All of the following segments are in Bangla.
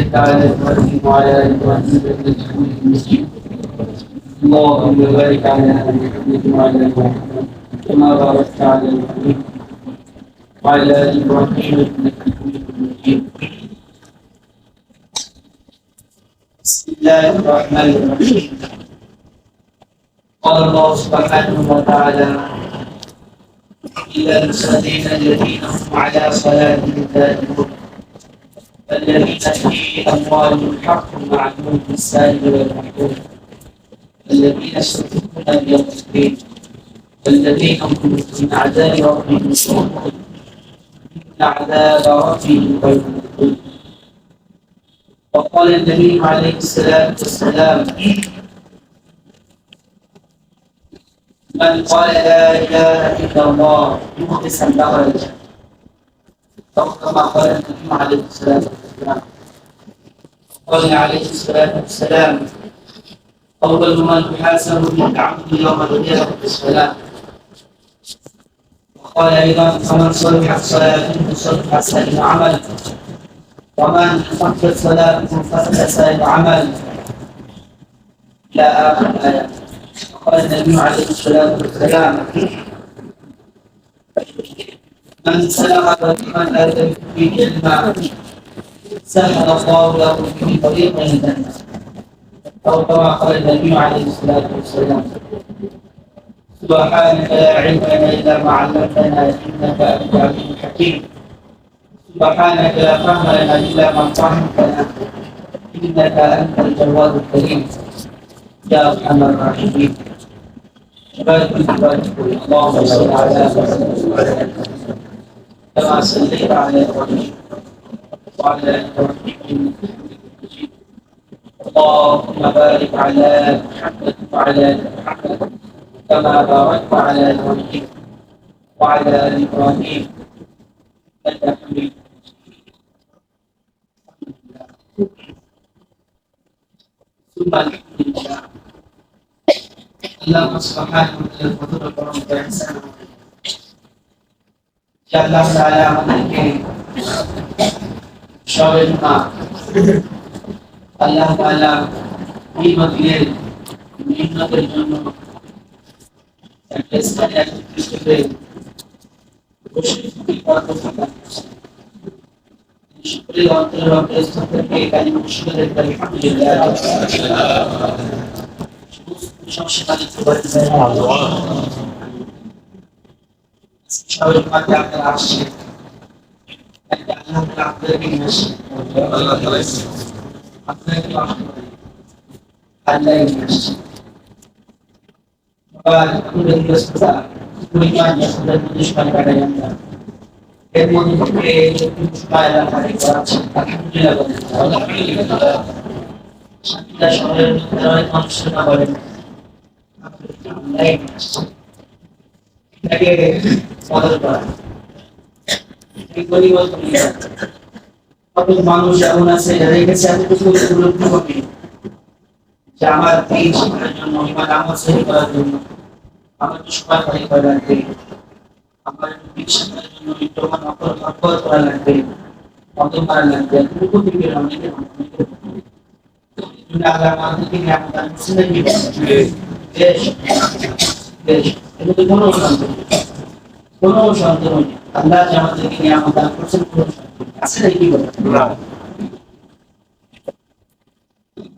بارك على إبراهيم وعلى آل إبراهيم إنك حميد مجيد. اللهم بارك على محمد وعلى آل محمد كما باركت على إبراهيم وعلى آل إبراهيم إنك حميد مجيد. بسم الله الرحمن الرحيم. قال الله سبحانه وتعالى: إلى المصلين الذين هم على صلاتهم دائمون الذين في أموالهم حق معلوم للسائل والمحروم الذين يستغفرون بيوم الدين والذين هم من عذاب ربهم مشركون إن عذاب ربهم غير مأمون. وقال النبي عليه الصلاة والسلام: من قال لا إله إلا الله مخلصا له الجنة، أو كما قال النبي عليه الصلاة والسلام. قال عليه الصلاة والسلام: أول من يحاسب به العبد يوم القيامة الصلاة. وقال أيضا: فمن صلحت صلاته صلح سائر العمل، ومن فسدت صلاته فسد سائر العمل، إلى آخر الآية. وقال النبي عليه الصلاة والسلام: من سلك طريقا لا يلتفت فيه علما سهل الله له به طريقا إلى الجنة، أو كما قال النبي عليه الصلاة والسلام: سبحانك لا علم لنا إلا ما علمتنا إنك أنت العليم الحكيم. سبحانك لا فهم لنا إلا ما فهمتنا إنك أنت الجواد الكريم يا أرحم الراحمين. اللهم صل على محمد كما صليت على إبراهيم وعلى آل إبراهيم إنك حميد مجيد. اللهم بارك على محمد وعلى آل محمد كما باركت على إبراهيم وعلى آل إبراهيم إنك حميد مجيد. ثم الحمد لله. Allah Subhanahu wa ta'ala betul orang berihsan. Ya Allah Taala আমাদেরকে সবাইকে আল্লাহ তাআলা এই মদিনের নিয়ামতের জন্য একটা স্থানে একত্রিত হয়ে বসে কথা বলা। শুকরিয়া অন্তরের অন্তঃস্থল থেকে কালিমা শুকরিয়া করি আলহামদুলিল্লাহ। সবাই মাকে আপনারা আসছেন, আপনাদেরকে নিয়ে আসছেন, আপনাদেরকে আল্লাহ নিয়ে আসছেন। ব্যস্ততা পরিমাণ ব্যস্ততার মধ্যে সময় কাটাই আমরা, এর মধ্যে থেকে সময় আল্লাহ করাচ্ছেন। আলহামদুলিল্লাহ। শান্তিটা শহরের মধ্যে অনেক মানুষের না বলেন এটাকে বদল করা। কত মানুষ এমন আছে যারা কাছে এত কিছু উপলব্ধি হবে যে আমার এই সময়ের জন্য, আমার আমার সেবা করার জন্য আমার একটু সময় পাই করা লাগবে, আমার একটু চিকিৎসার জন্য একটু আমার অপর করা লাগবে, কত করা লাগবে, অনেকে আল্লাহ আমাদেরকে নিয়ামত দান করেছেন নাকি? বেশ বেশ, এগুলো কোনো সন্দেহ নেই। আল্লাহ যে আমাদেরকে নিয়ামত দান করেছেন কোনো সন্দেহ নেই। আছে নাকি বলেন?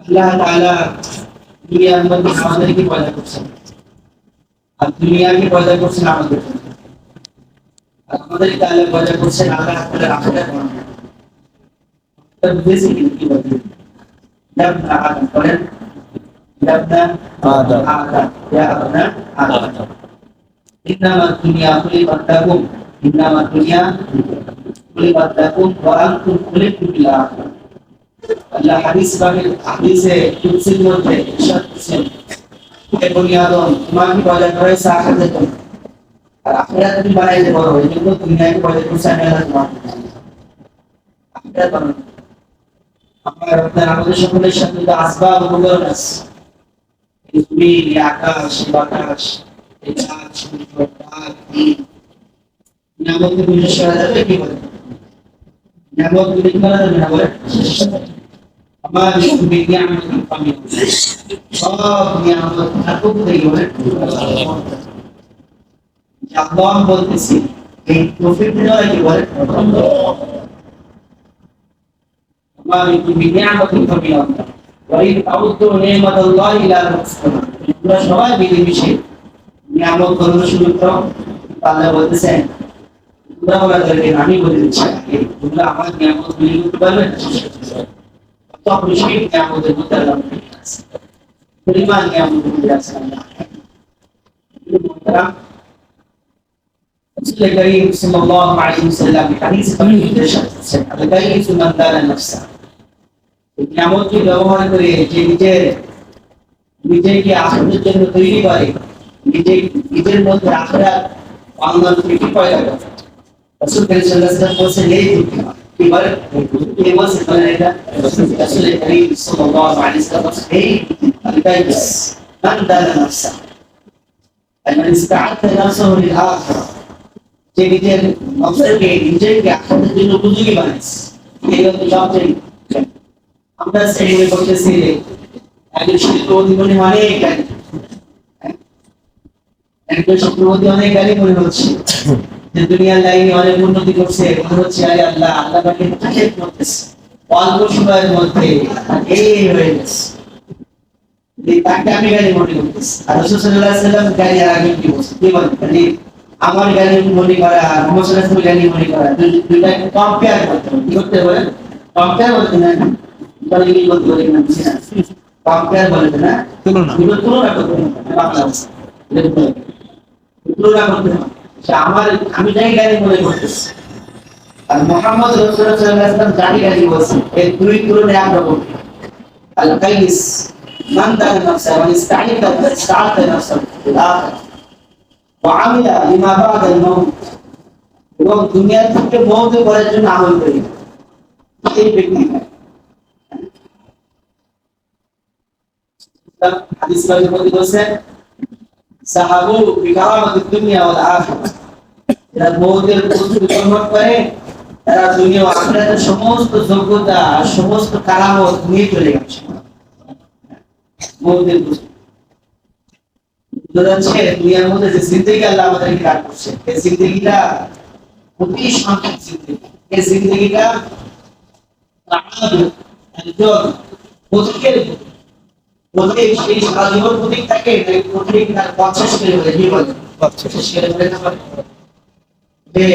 আল্লাহ তাআলা দুনিয়ার মধ্যে আমাদেরকে পয়দা করছেন, আর দুনিয়াকে পয়দা করছেন আমাদের জন্য, আর আমাদেরকে আল্লাহ পয়দা করছেন আল্লাহ তাআলা আখিরাত বানানোর জন্য। তার বেশি কি বলবেন? يبنى آدم قلن يبنى آدم يا أبناء آدم إنما الدنيا خلقت لكم إنما الدنيا خلقت لكم وأنتم خلقتم للآخرة. আল্লাহ হাদিসে কুদসির মধ্যে ইরশাদ করেছেন, হে বনি আদম, তোমাকে পয়দা করেছে আখিরাতের জন্য, আর আখিরাত তুমি বানাইতে পারো, এই জন্য দুনিয়াকে পয়দা করেছে আমি আল্লাহ তোমাকে আখিরাত বানানো। আমাদের সকলের সাথে আসবাব উপকরণ আছে, জমিন, আকাশ, বাতাস, এই চাঁদ, সূর্য, রাত, দিন, নিয়ামতকে বিশ্বাস করা যাবে কি বলে? নিয়ামতকে করা যাবে না বলে? আমার বিজ্ঞানের আমি সব নিয়ামত থাকুক দেখবেন আল্লাহ বলতেছি এই প্রফিটটা কি বলে আমার বিজ্ঞানত আমি আল্লাহ ওই তাউদ্দু নিয়ামতাল্লাহ ইলা রাসূল আমরা সবাই মিলেমিশে নিয়ামত গ্রহণ শুরু করো আল্লাহ বলতেছেন তোমরা বলা যাবে আমি বলে দিচ্ছি তোমরা আমার নিয়ামত গুলি করতে পারবে তখন সেই নিয়ামতের মধ্যে আল্লাহ আছে পরিমাণ নিয়ামত মধ্যে আছে আল্লাহ رسول الكريم صلى الله عليه وسلم حديث قبل الدشة الكيس من دان نفسه নিয়ামত কি ব্যবহার করে যে নিজেকে আখিরাতের জন্য তৈরি করে নিজের মধ্যে আখিরাত বাংলার থেকে পয়দা করে রাসূল করিম সাল্লাল্লাহু আলাইহি ওয়াসাল্লাম বলেছেন এই কি বলে এই বলছে বলেন এটা রাসূল করিম সাল্লাল্লাহু আলাইহি ওয়াসাল্লাম এই الكيس من دان نفسه من استعد نفسه للآخرة যে নিজের নফসকে নিজেকে আখিরাতের জন্য উপযোগী বানাইছে এই হচ্ছে সবচেয়ে আমরা সেগুলো করতেছি একজন শিল্পপতি মনে অনেক গালি একজন শিল্পপতি অনেক গালি মনে হচ্ছে যে দুনিয়ার লাইনে অনেক উন্নতি করছে মনে হচ্ছে আরে আল্লাহ আল্লাহ তাকে তাকে করতেছে অল্প সময়ের মধ্যে এই হয়ে গেছে তাকে আমি গালি মনে করতেছি আর রাসূল সাল্লাল্লাহু আলাইহি ওয়াসাল্লাম গালি আগে কি বলছে কি বলেন আমার গালি মনে করা মুহাম্মদ সাল্লাল্লাহু আলাইহি ওয়াসাল্লাম গালি মনে করা দুইটা কম্পেয়ার করতে হবে কি করতে হবে কম্পেয়ার করতে না বলে কি বলতে বলে না কম্পেয়ার বলে না তুলনা করতে বাংলা তুলনা করতে আমার আমি যাই গালি মনে করতেছি আর মুহাম্মদ রাসূলুল্লাহ সাল্লাল্লাহু আলাইহি ওয়াসাল্লাম জানি গালি বলছে এই দুই তুলনা একরকম আল কাইস মান দান নফসা ওয়া ইস্তাইতা নফসা وعمل لما بعد الموت এবং দুনিয়া থেকে মওত করার জন্য আমল করি এই ব্যক্তি হাদিস বাজে বলছেন সাহাবু বিকারামাতুদ দুনিয়া ওয়াল আখিরাহ যারা মওতের প্রস্তুতি গ্রহণ করে তারা দুনিয়া ও আখিরাতের সমস্ত যোগ্যতা সমস্ত কারামত নিয়ে চলে গেছে মওতের দুনিয়ার মধ্যে যে জিন্দেগি আল্লাহ আমাদেরকে দান করছে এই জিন্দেগিটা খুবই সংক্ষিপ্ত জিন্দেগি এই জিন্দেগিটা একজন প্রতীকের প্রতীক সেই সারা জীবন প্রতীক থাকে প্রতীক তার 50 করে বলে কি বলে 50 করে বলে না যে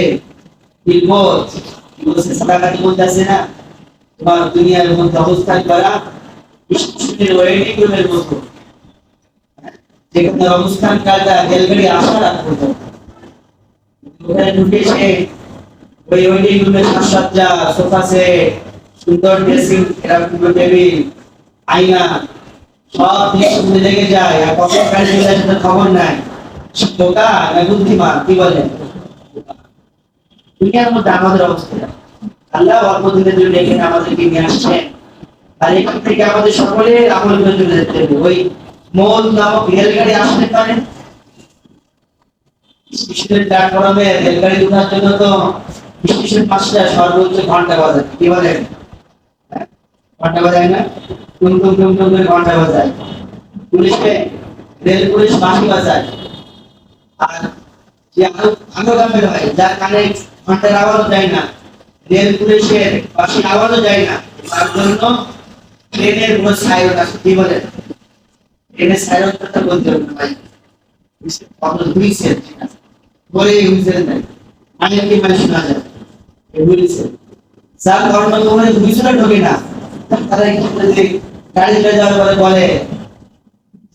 বিপদ বলছে সাদাকাতি বলতে আছে না তোমার দুনিয়ার মধ্যে অবস্থান করা বিশ্বসনের ওয়েটিং রুমের মতো যেখানে অবস্থান কাজা রেলগাড়ি আসা রাখতে ওখানে ঢুকে সে ওই ওয়েটিং রুমের সাজসজ্জা সোফা সেট সুন্দর ড্রেসিং এরকম টেবিল আয়না সব কিছু লেগে যায় আর কখন গাড়ি চলে আসে খবর নাই বোকা না বুদ্ধিমান কি বলে দুনিয়ার মধ্যে আমাদের অবস্থা আল্লাহ অল্প দিনের জন্য এখানে আমাদেরকে নিয়ে আসছেন আর এখান থেকে আমাদের সকলের আমল করে চলে যেতে হবে ওই মূল নামক রেলগাড়ি আসতে পারে স্টেশনের প্ল্যাটফর্মে রেলগাড়ি ওঠার জন্য তো স্টেশন পাঁচটা সর্বোচ্চ ঘন্টা বাজে কি বলে ঘন্টা বাজায় না টুম টুম টুম টুম করে ঘন্টা বাজায় পুলিশে রেল পুলিশ বাঁশি বাজায় আর যে আনুগামী হয় যার কানে ঘন্টার আওয়াজ যায় না রেল পুলিশের বাঁশির আওয়াজও যায় না তার জন্য ট্রেনের কোনো সাইরেন আছে কি বলে ট্রেনের সাইরেন কথা বলতে হবে ভাই কত দুই সেট বলে ইউজের নাই আমি কি মানে শোনা যায় বলেছে স্যার কারণ তোমার দুইশোটা ঢোকে না তারা যে গাড়ি চলে যাওয়ার পরে বলে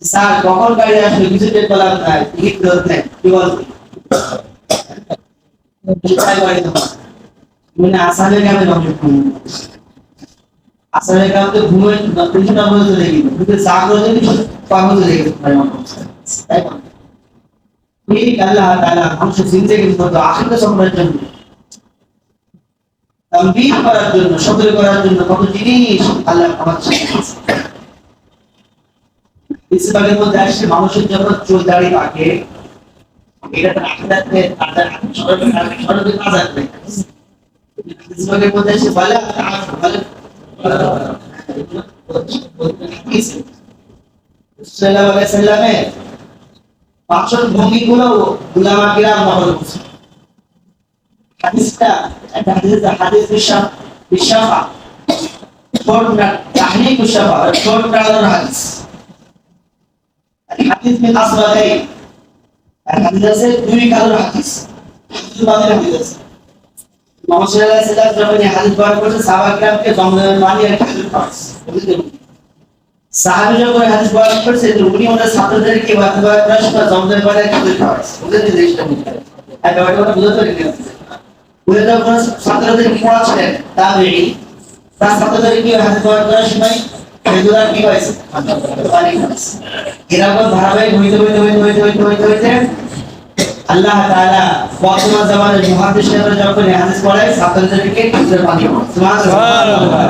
স্যার কখন গাড়ি আসবে কিছু টের পেলাম না টিকিট ধরতে নেই কি বলছে মানে আসামে কেমন আসামে কেমন ঘুমে তিনশোটা বলে চলে গেল কিন্তু চা করে পাগল চলে গেছে তাই না ঠিক আল্লাহ তাআলা মানুষের জিন্দেগির মধ্যে আখিরাত সম্পর্কের জন্য তামবিহ করার জন্য সতর্ক করার জন্য কত জিনিস আল্লাহ আমাদের শিখিয়েছে ইসলামের মধ্যে আসছে মানুষের যখন চুল দাড়ি পাকে এটা তার আখিরাতে তার সরবে কাজ আসবে ইসলামের মধ্যে এসে বলে সাল্লাল্লাহু আলাইহি সাল্লামের বাচন ভঙ্গিগুলো উলামা কিরাম নকল করেছে। হাদিসটা একটা হাদিস বিশাফা শর্টনা তাহনিক বিশাফা শর্টনা হাদিস হাদিস में আসবাদাই হাদিস আছে দুই কালার হাদিস বাদের হাদিস আছে। মুহাম্মদ সাল্লাল্লাহু আলাইহি সাল্লাম যখন এই হাদিস বর্ণনা করেছেন সাহাবা কিরামকে জমজমের পানি আর খেজুর খাওয়াচ্ছে। সাহাবী যখন হাদিস বর্ণনা করেছে তো উনি ওনার ছাত্রদেরকে বাতবা ব্রাশ বা জমজমের পানি আর খেজুর খাওয়াচ্ছে। বুঝলেন জিনিসটা আর ব্যাপারটা বুঝতে পারলেন? বুঝে যখন ছাত্রদেরকে পড়াচ্ছিলেন তাবেঈ তার ছাত্রদেরকে হাদিস বর্ণনা করার সময় খেজুর আর কি হয়েছে পানি খাওয়াচ্ছে। এরকম ধারাবাহিক হইতে আল্লাহ তাআলা বর্তমান জামানার মুহাদ্দিসরা যখন হাদিস পড়ায় ছাত্রদেরকে খেজুরের পানি সুবহানাল্লাহ।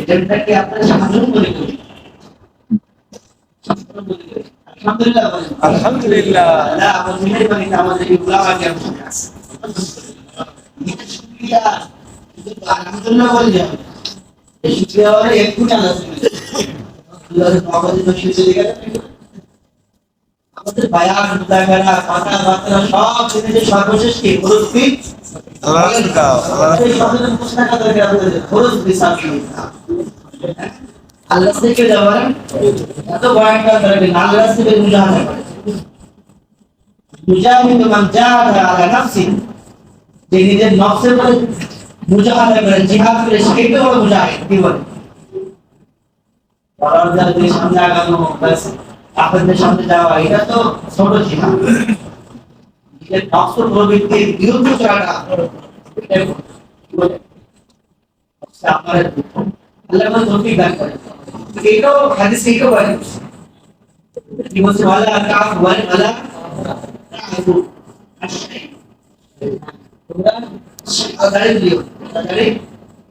এটা কি আপনারা সাধারণ মনে করেন? আলহামদুলিল্লাহ আলহামদুলিল্লাহ আল্লাহ আপনাদের মেহেরবানি আমাদের উলামা কে আছে। শুকরিয়া আলহামদুলিল্লাহ বলে যাবে। এই শুকরিয়া বলে একটু জানা আছে। আল্লাহর মহব্বতে তো শুকরিয়া দিতে গেলে আমাদের বায়ান মুতাকারা কথাবার্তা সব জিনিসের সর্বশেষ কি মুরব্বি আল্লাহ এই শব্দের পুস্তকা দরকার আমাদের খরচ বিচার আল্লাহ থেকে যাওয়ার এত বয়ানটা দরকার আল্লাহ থেকে মুজাহিদ মুজাহিদ মান জাহাদ আলা নাফসি যে নিজের নফসের উপরে মুজাহিদ করে জিহাদ করে সেটা বড় মুজাহিদ কি বলে পরবর্তী সামনে আগানো বাস আপনাদের সামনে যাওয়া এটা তো ছোট জিহাদ এই নফস প্রবৃত্তির বিরুদ্ধে চলাটা এটা বলে আপনারা আল্লাহ আমাদের তৌফিক দান করেন। এটাও হাদিসে এটাও বলে কি বলছে ওয়ালা কাফ ওয়ালা তাআবু তোমরা দাঁড়িয়ে দিও দাঁড়িয়ে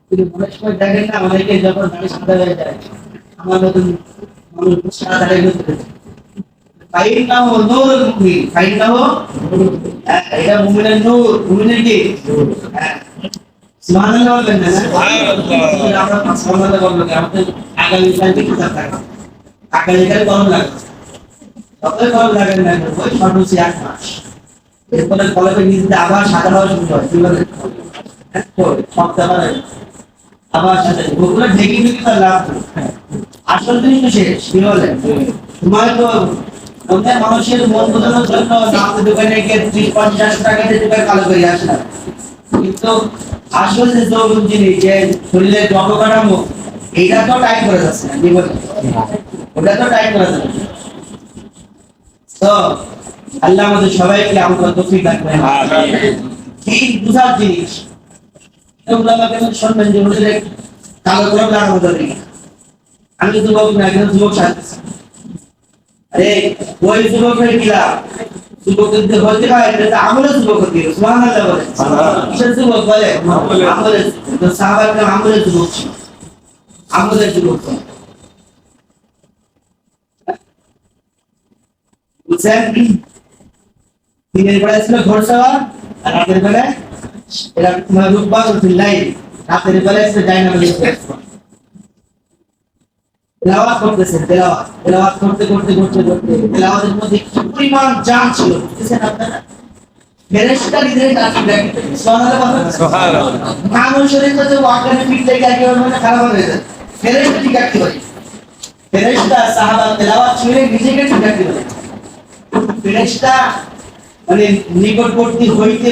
কিন্তু অনেক সময় দেখেন না আমাদেরকে যখন দাঁড়িয়ে সাদা হয়ে যায় আমার নতুন মানুষ সাদা দাঁড়িয়ে করতে ফাইনাহু নূরুল মুমিন ফাইনাহু এটা মুমিনের নূর মুমিনের কি সুবহানাল্লাহ বলবেন না সুবহানাল্লাহ আমরা সুবহানাল্লাহ বলবো আমাদের আগামী কালকে কি থাকবে আগামী কাল গরম লাগবে তবে গরম লাগে না ওই সর্বোচ্চ 1 মাস এরপরে কলেজে নিজেতে আবার সাদা হওয়া শুরু হয় কি বলে সপ্তাহ আবার সাদা ওগুলো ঢেকে ঢেকে তার লাভ আসল জিনিস তো শেষ কি বলে তোমার তো অন্য মানুষের মন বোঝানোর জন্য আমাদের দোকানে গিয়ে 30-50 টাকা দিয়ে দোকান কালো করে আসে না কিন্তু আসল যে জরুরি জিনিস যে শরীরের যত কাঠামো এইটা তো টাইট করে যাচ্ছে না কি বলে ওটা তো টাইট করে যাচ্ছে তো আল্লাহ আমাদের সবাইকে আমরা তৌফিক দান করেন আমিন এই বুঝার জিনিস তোমরা আমাকে শুনবেন যে হুজুরে কালো কলম লাগানো দরকার আমি যুবক না একজন যুবক সাথে আরে ওই যুবকের কিলা যুবকদের বলতে হয় এটা আমলের যুবক দিয়ে সুবহানাল্লাহ বলে কিসের যুবক বলে আমলের তো সাহাবারা আমলের যুবক ছিল আমলের যুবক বুঝছেন দিনের বেলা ছিল ঘোড়সওয়ার আর রাতের বেলা এরা তোমার রূপবা ফিল্লাই রাতের বেলা ছিল ডাইনামিক তেলাওয়াত করতেছেন তেলাওয়াত করতে তেলাওয়াতের মধ্যে কি পরিমাণ জান ছিল বুঝছেন আপনারা ফেরেশতা নিজের কাছে দেখতে সুবহানাল্লাহ মানুষের তো ওয়াকানে ফিট থেকে আগে মানে খারাপ হয়ে যায় ফেরেশতা ঠিক আছে ভাই ফেরেশতা সাহাবা তেলাওয়াত শুনে নিজেকে ঠিক আছে ভাই ফেরেশতা মানে নিকটবর্তী হইতে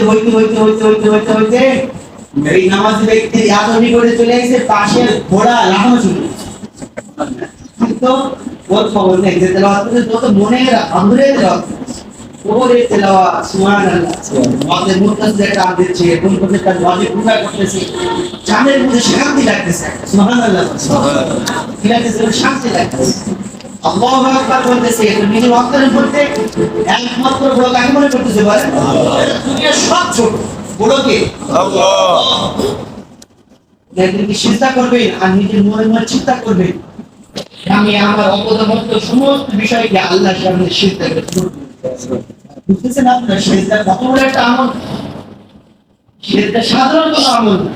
এই নামাজি ব্যক্তির এত নিকটে চলে এসে পাশের ঘোড়া লাফানো শুরু তো ওর খবর নেই যে তেলাওয়াত করতে যত মনে আন্দরে তেলাওয়াত ওরে তেলাওয়াত সুবহানাল্লাহ আমাদের মুত্তাসির একটা দিচ্ছে কোন কোন একটা ওয়াজি পুরা করতেছে জানের মধ্যে শান্তি লাগতেছে সুবহানাল্লাহ কি লাগতেছে শান্তি লাগতেছে আল্লাহু আকবার বলতেছে তো নিজের অন্তরের মধ্যে একমাত্র বড় কাকে মনে করতেছে বলে দুনিয়া সব ছোট বড় কে আল্লাহ যেদিন কি চিন্তা করবেন আর নিজের মনে চিন্তা করবেন আমি আমার অপদার্থ সমস্ত বিষয়কে আল্লাহর সামনে সিজদা করব বুঝতেছেন আপনারা সিজদা কত বড় একটা আমল সিজদা সাধারণ কোনো আমল না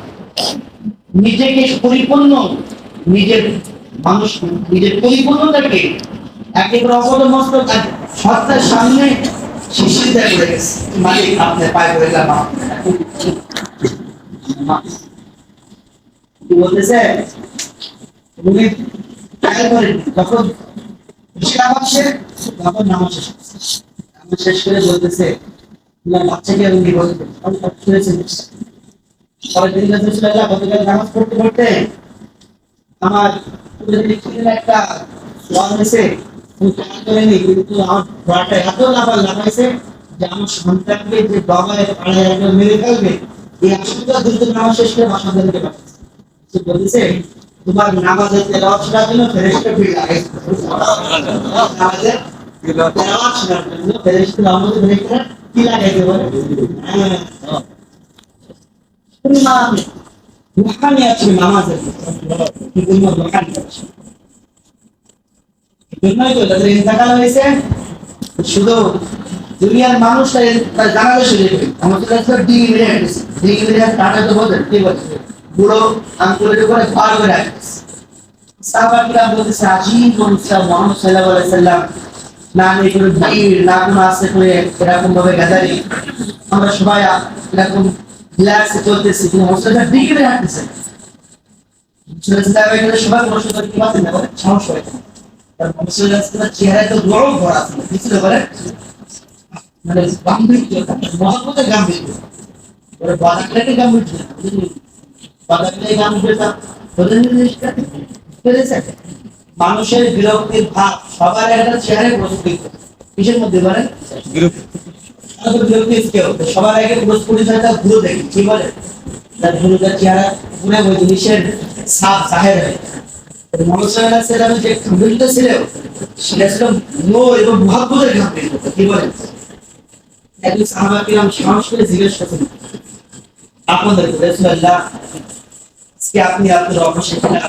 নিজেকে পরিপূর্ণ, নিজের মানুষ নিজের পরিপূর্ণতাকে একেবারে অপদমস্তক আর সত্তার সামনে শিশির করে গেছে। মালিক আপনার পায়ে পড়ে গেলাম, কি বলতেছে উনি পায়ে পড়ে যখন নামাজ শেষ করে বলতেছে বাচ্চাকে আমি বলতে শুনেছেন পরের দিন রাসূলুল্লাহ গতকাল নামাজ পড়তে পড়তে আমার একটা সোয়াল হয়েছে করেনি, কিন্তু আমার ঘোড়াটা এত লাফাইছে যে আমার সন্তানকে যে বাবায় পাড়ায় একদম মেরে ফেলবে এই আশঙ্কা দ্রুত নামাজ শেষ করে বাসা দিতে পারছে। বলতেছে তোমার নামাজের তেলাওয়াত শোনার জন্য ফেরেশতা ভিড় লাগাইছে। নামাজের তেলাওয়াত শোনার জন্য ফেরেশতা নামাজে ফেরেশতা কি লাগাইছে বলে? রুহানি আছে নামাজের, কিন্তু রুহানি আছে। এজন্যই তো তাদের ইন্তেকাল হয়েছে, শুধু দুনিয়ার মানুষ তার জানাজা শুরু করে আমাদের কাছে ডিগ্রি টাটা তো বলতে কি বলছে বুড়ো আঙ্কুলের উপরে পার করে আসছে। সাহাবারা বলতেছে আজিম মুসা মুহাম্মদ সাল্লাল্লাহু আলাইহি সাল্লাম না নেই কোনো ভিড় না কোনো আসে করে এরকম ভাবে গ্যাদারিং, আমরা সবাই এরকম রিল্যাক্সে চলতেছি, কিন্তু মুসলিমরা ডিগ্রি হাঁটতেছে সবাই প্রশ্ন করে কি পাচ্ছেন না বলে সমস্যা হয়েছে। মুসলিমরা চেহারায় তো বড় ভরা আছে বুঝতে পারে, মানে গাম্ভীর্য মহব্বতের গাম্ভীর্য ওরা বাদাকলাকে গাম্ভীর্য বাদাকলাই গাম্ভীর্যতা ওদের জিনিসটা পেরেছে। মানুষের বিরক্তির ভাব সবার একটা চেহারায় প্রস্ফুটিত, কিসের মধ্যে বলেন বিরক্তি কেউ সবার আগে পরিচয়টা ঘুরে দেখি কি বলে তার ভুলুটার চেহারা পুরো ওই জিনিসের সাপ জাহের হয়। মোহাম্মদ যে গাম্ভীর্যতা ছিল সেটা ছিল নূর এবং মহব্বতের গাম্ভীর্যতা কি বলে। একজন সাহাবা কিরাম সাহস করে জিজ্ঞেস করছেন আপনাদের রাসূলুল্লাহ আজকে আপনি আপনার অবশ্যই কিনা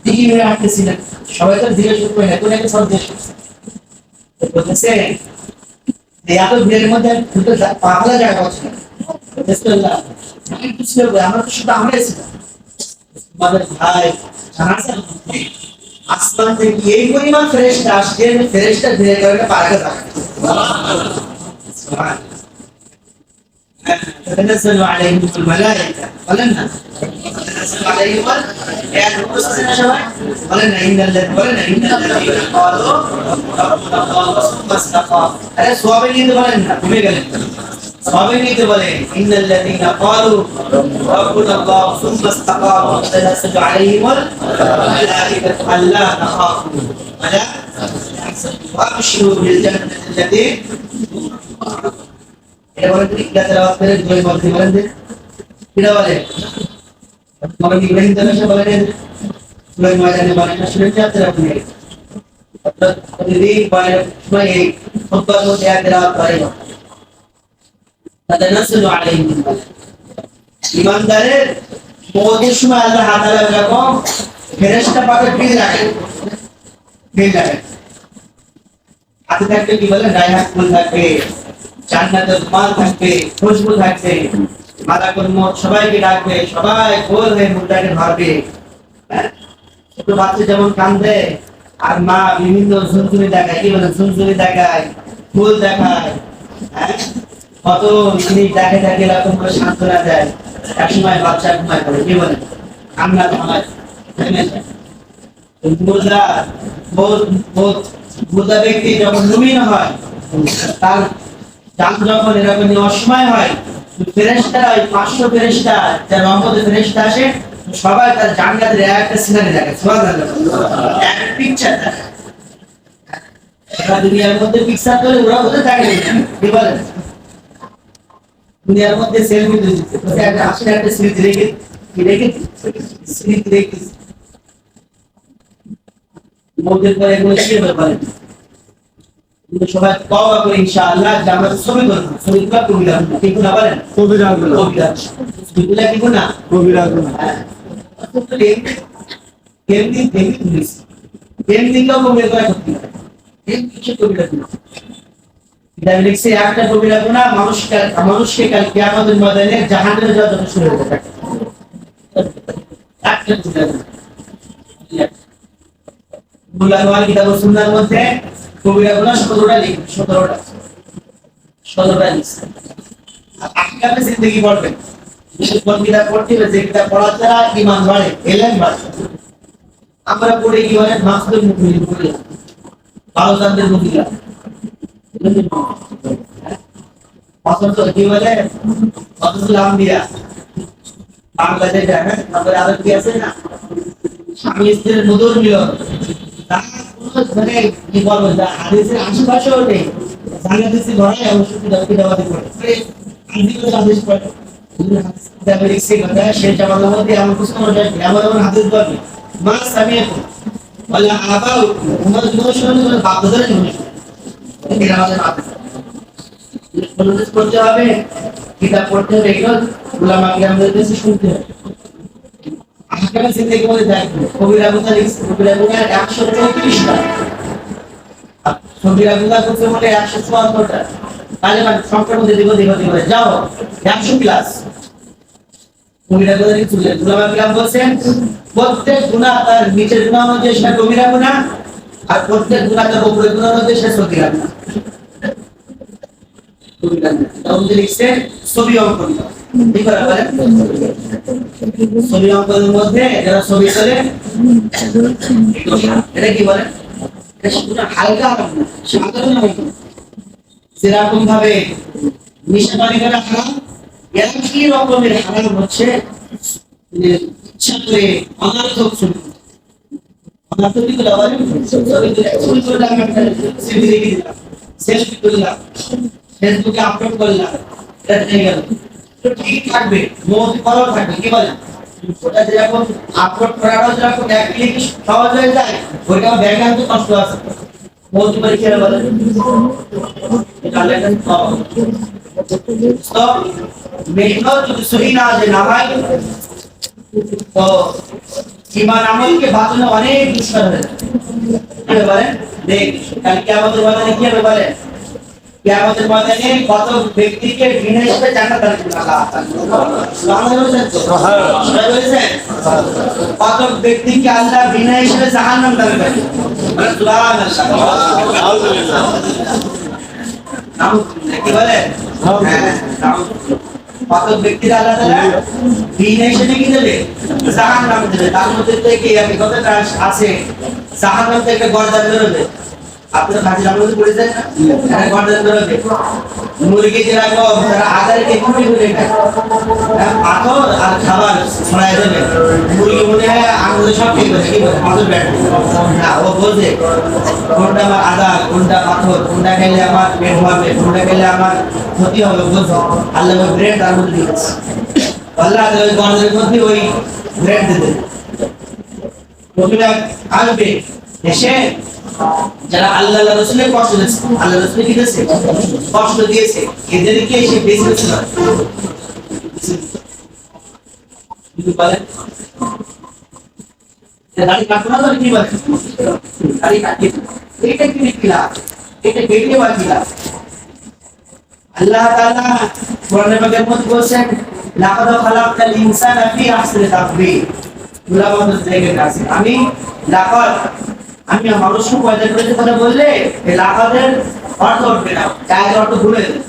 দিকে মেরে হাঁটতেছিলেন, সবাই তো জিজ্ঞেস করবেন এখন একটা সব জিজ্ঞেস করছে বলতেছে এত ভিড়ের মধ্যে দুটো পাগলা জায়গা পাচ্ছে না রাসূলুল্লাহ কি ছিল আমরা তো শুধু আমরাই ছিলাম আমাদের ভাই জানাজা আসমান থেকে এই পরিমাণ ফেরেশতা আসছে ফেরেশতা ধীরে করে পারকে থাকে تتنزل عليهم الملائكة ولنا تتنزل عليهم ولنا إن الذين قالوا ربنا الله ثم استقاموا هذا صوابين ولنا صوابين إن الذين قالوا ربنا الله ثم استقاموا تتنزل عليهم الملائكة ألا تخافوا ولا تحزنوا وأبشروا بالجنة التي এবারে কি তেলাওয়াত করে দুই বলতে বলেন যে কিরা বলে মানে ইব্রাহিম দাসা বলেন দুই ময়দানে বলেন শুনে যাচ্ছে আপনি অর্থাৎ যদি বলে সময় খুতবা তো দেয়া তেলাওয়াত করে তাদানাসলু আলাইহিম ইমানদারের মওদের সময় আল্লাহ তাআলা এরকম ফেরেশতা পাকে ভিড় লাগে হাতে থাকবে কি বলে রায়হাত ফুল থাকবে জান্নাতের মাল থাকবে খুশবু থাকবে মালাকুল মউত সবাইকে ডাকবে সবাই গোল হয়ে মুদ্রাকে ধরবে। ছোট বাচ্চা যেমন কান্দে আর মা বিভিন্ন ঝুনঝুনি দেখায় কি বলে ঝুনঝুনি দেখায় ফুল দেখায় কত জিনিস দেখে দেখে এরকম করে সান্ত্বনা দেয়। এক সময় বাচ্চা ঘুমায় পড়ে কি বলে কান্না থামায় মুদ্রা মুদ্রা ব্যক্তি যখন মুমিন হয় তার যখন এরকম অসময় হয় ফেরেশতারা ওই 500 ফেরেশতা যার রহমতের ফেরেশতা আসে সবাই তার জান্নাতের একটা সিনারি দেখে সুবহানাল্লাহ এক পিকচার দেখে। সারা দুনিয়ার মধ্যে পিকচার করে ওরা বলে থাকে কি বলে দুনিয়ার মধ্যে সেলফি দিচ্ছে তো একটা আসলে একটা স্মৃতি রেখে স্মৃতি রেখে মধ্যের পরে এগুলো কি বলে সবাই তওবা করে ইনশাআল্লাহ যে আমরা ছবি করব ছবি করা কবিরা ঠিক না বলেন কবিরা ছবিগুলা কি না কবিরা কেমনি তো কবিরা করা করতে এই কিছু কবিরা এটা লিখছে একটা কবিরা না মানুষকে কাল কিয়ামতের ময়দানে জাহান্নামে যাওয়ার জন্য শুরু হতে থাকে একটা বুলানোয়ার কিতাব ও সুন্নাহর মধ্যে কবিরা গুনাহ 17টা লিখবে, 17টা লিখছে। আর আহকামে জিন্দেগি পড়বে, কোন কিতাব পড়তে হবে, যে কিতাব পড়ার দ্বারা ঈমান বাড়ে, ইলম বাড়ে। আমরা পড়ে কি হয়, মাসুল মুমিন পড়ি, ভালো জানদের মুমিনা, অথচ কি বলে, অথচ আম্বিয়া বাংলাদেশে আমাদের আরো কি আছে না, স্বামী স্ত্রীর মধুর মিলন, তার কোনো মানে কি বলবো, হাদিসের আশেপাশেও নেই, জানাতেছি ঘরে অবশ্যই দাবি দাওয়াতি করে আজীবন আদেশ করে কিতাবে লিখছে কথা, সেই জামানার মধ্যে এমন কিছু মনে হয়, এমন হাদিস বলে মা সামিয়াতু ওয়ালা আবাউ, উম্মাহ গুলো শুনে বলে বাপ দাদারা শুনে, এটা আমাদের হাদিস বলতে পড়তে হবে, কিতাব পড়তে হবে, এগুলো উলামা কিরামদের কাছে শুনতে হবে। আহকামে জিন্দেগি বলে দেখো, কবিরা গুনাহ লিখছে, কবিরা গুনাহ 134টা, কবিরা গুনাহ করতে বলে 174টা, তাহলে মানে সংখ্যার মধ্যে দিব বলে যাও 100 প্লাস কবিরা গুনাহ লিখছে। উলামা কিরাম বলেন প্রত্যেক গুনাহ তার নিচের গুনাহ অনুযায়ী সেটা কবিরা গুনাহ, আর প্রত্যেক গুনাহ তার উপরের গুনাহ অনুযায়ী সেটা সগীরা গুনাহ। কবিরা গুনাহ লিখছে ছবি অঙ্কন, ঠিক আছে বলেন, ছবি অঙ্কনের মধ্যে যারা ছবি চলে এটা কি বলে, এটা শুধু হালকা সাধারণ নয়, যেরকম ভাবে নিশা পানি করা হারাম, একই রকমের হারাম হচ্ছে ইচ্ছা করে অনর্থক ছবি, অনর্থক কি বলা হয়, ছবি করে আমি একটা ছবি রেখে দিলাম, সেলফি করলাম, ফেসবুকে আপলোড করলাম, এটা হয়ে গেল, তো ঠিক থাকবে, মৌত করাও থাকবে, কি বলেন, ওটা যেরকম আপলোড করাটাও যেরকম এক ক্লিক সহজ হয়ে যায়, ওইটাও ব্যাকগ্রাউন্ড কষ্ট আছে, মৌত পরীক্ষা বলেন এটা লেখা তো মেহনত যদি সহি না যে না হয়, তো ঈমান আমলকে বাঁচানো অনেক দুষ্কর হয়ে যায়। কি বলেন, দেখ কাল কিয়ামতের ময়দানে কি হবে বলেন, কিয়ামতের ময়দানে কত ব্যক্তিকে বিনা হিসেবে জান্নাত দান করবে আল্লাহ, সুবহানাল্লাহ বলেছেন, কত ব্যক্তিকে আল্লাহ বিনা হিসেবে জাহান্নাম দান করবে, বলেন সুবহানাল্লাহ, আলহামদুলিল্লাহ, নাম কি বলেন, কত ব্যক্তিরা আল্লাহ তাআলা বিনা হিসেবে কি দেবে, জাহান্নাম দেবে। তার মধ্যে থেকে আমি কথাটা আছে, জাহান্নাম থেকে গর্দান বেরোবে, আপনারা হাজির আমলে পড়ে যায় না, এরা গর্দান বেরোবে, মুরগি যেরকম তারা আদারকে কুটি করে খায়, পাথর আর খাবার ছড়ায় দেবে, মুরগি মনে হয় আঙুলে সব ঠিক করে, কি বলে পাথর ব্যাট না, ও বোঝে কোনটা আমার আদার, কোনটা পাথর, কোনটা খেলে আমার পেট হবে, কোনটা খেলে আমার ক্ষতি হবে, বোঝে আল্লাহ ব্রেড তার মধ্যে দিয়েছে, আল্লাহ ওই গর্দানের মধ্যে ওই ব্রেড দিতে প্রথমে আসবে, এসে যারা আল্লাহ রাসূলের কষ্ট দিয়েছে, আল্লাহ রাসূল কি দিয়েছে, কষ্ট দিয়েছে, এদেরকে এসে বেঁচে ছিল কিন্তু বলেন দাড়ি কাটনা তো কি বলে, দাড়ি কাটি এটা কি নিকলা, এটা কেটে বাকিলা। আল্লাহ তাআলা কোরআনে পাকের মধ্যে বলেন লাকাদ খালাকতাল ইনসানা ফি আহসানি তাকবীর, উলামাদের জায়গায় আছে, আমি লাকাদ আমি মানুষকে পয়দা করেছি কথা বললে এই লাকাদের অর্থ উঠবে না, কায়ের অর্থ ভুলে যাবে,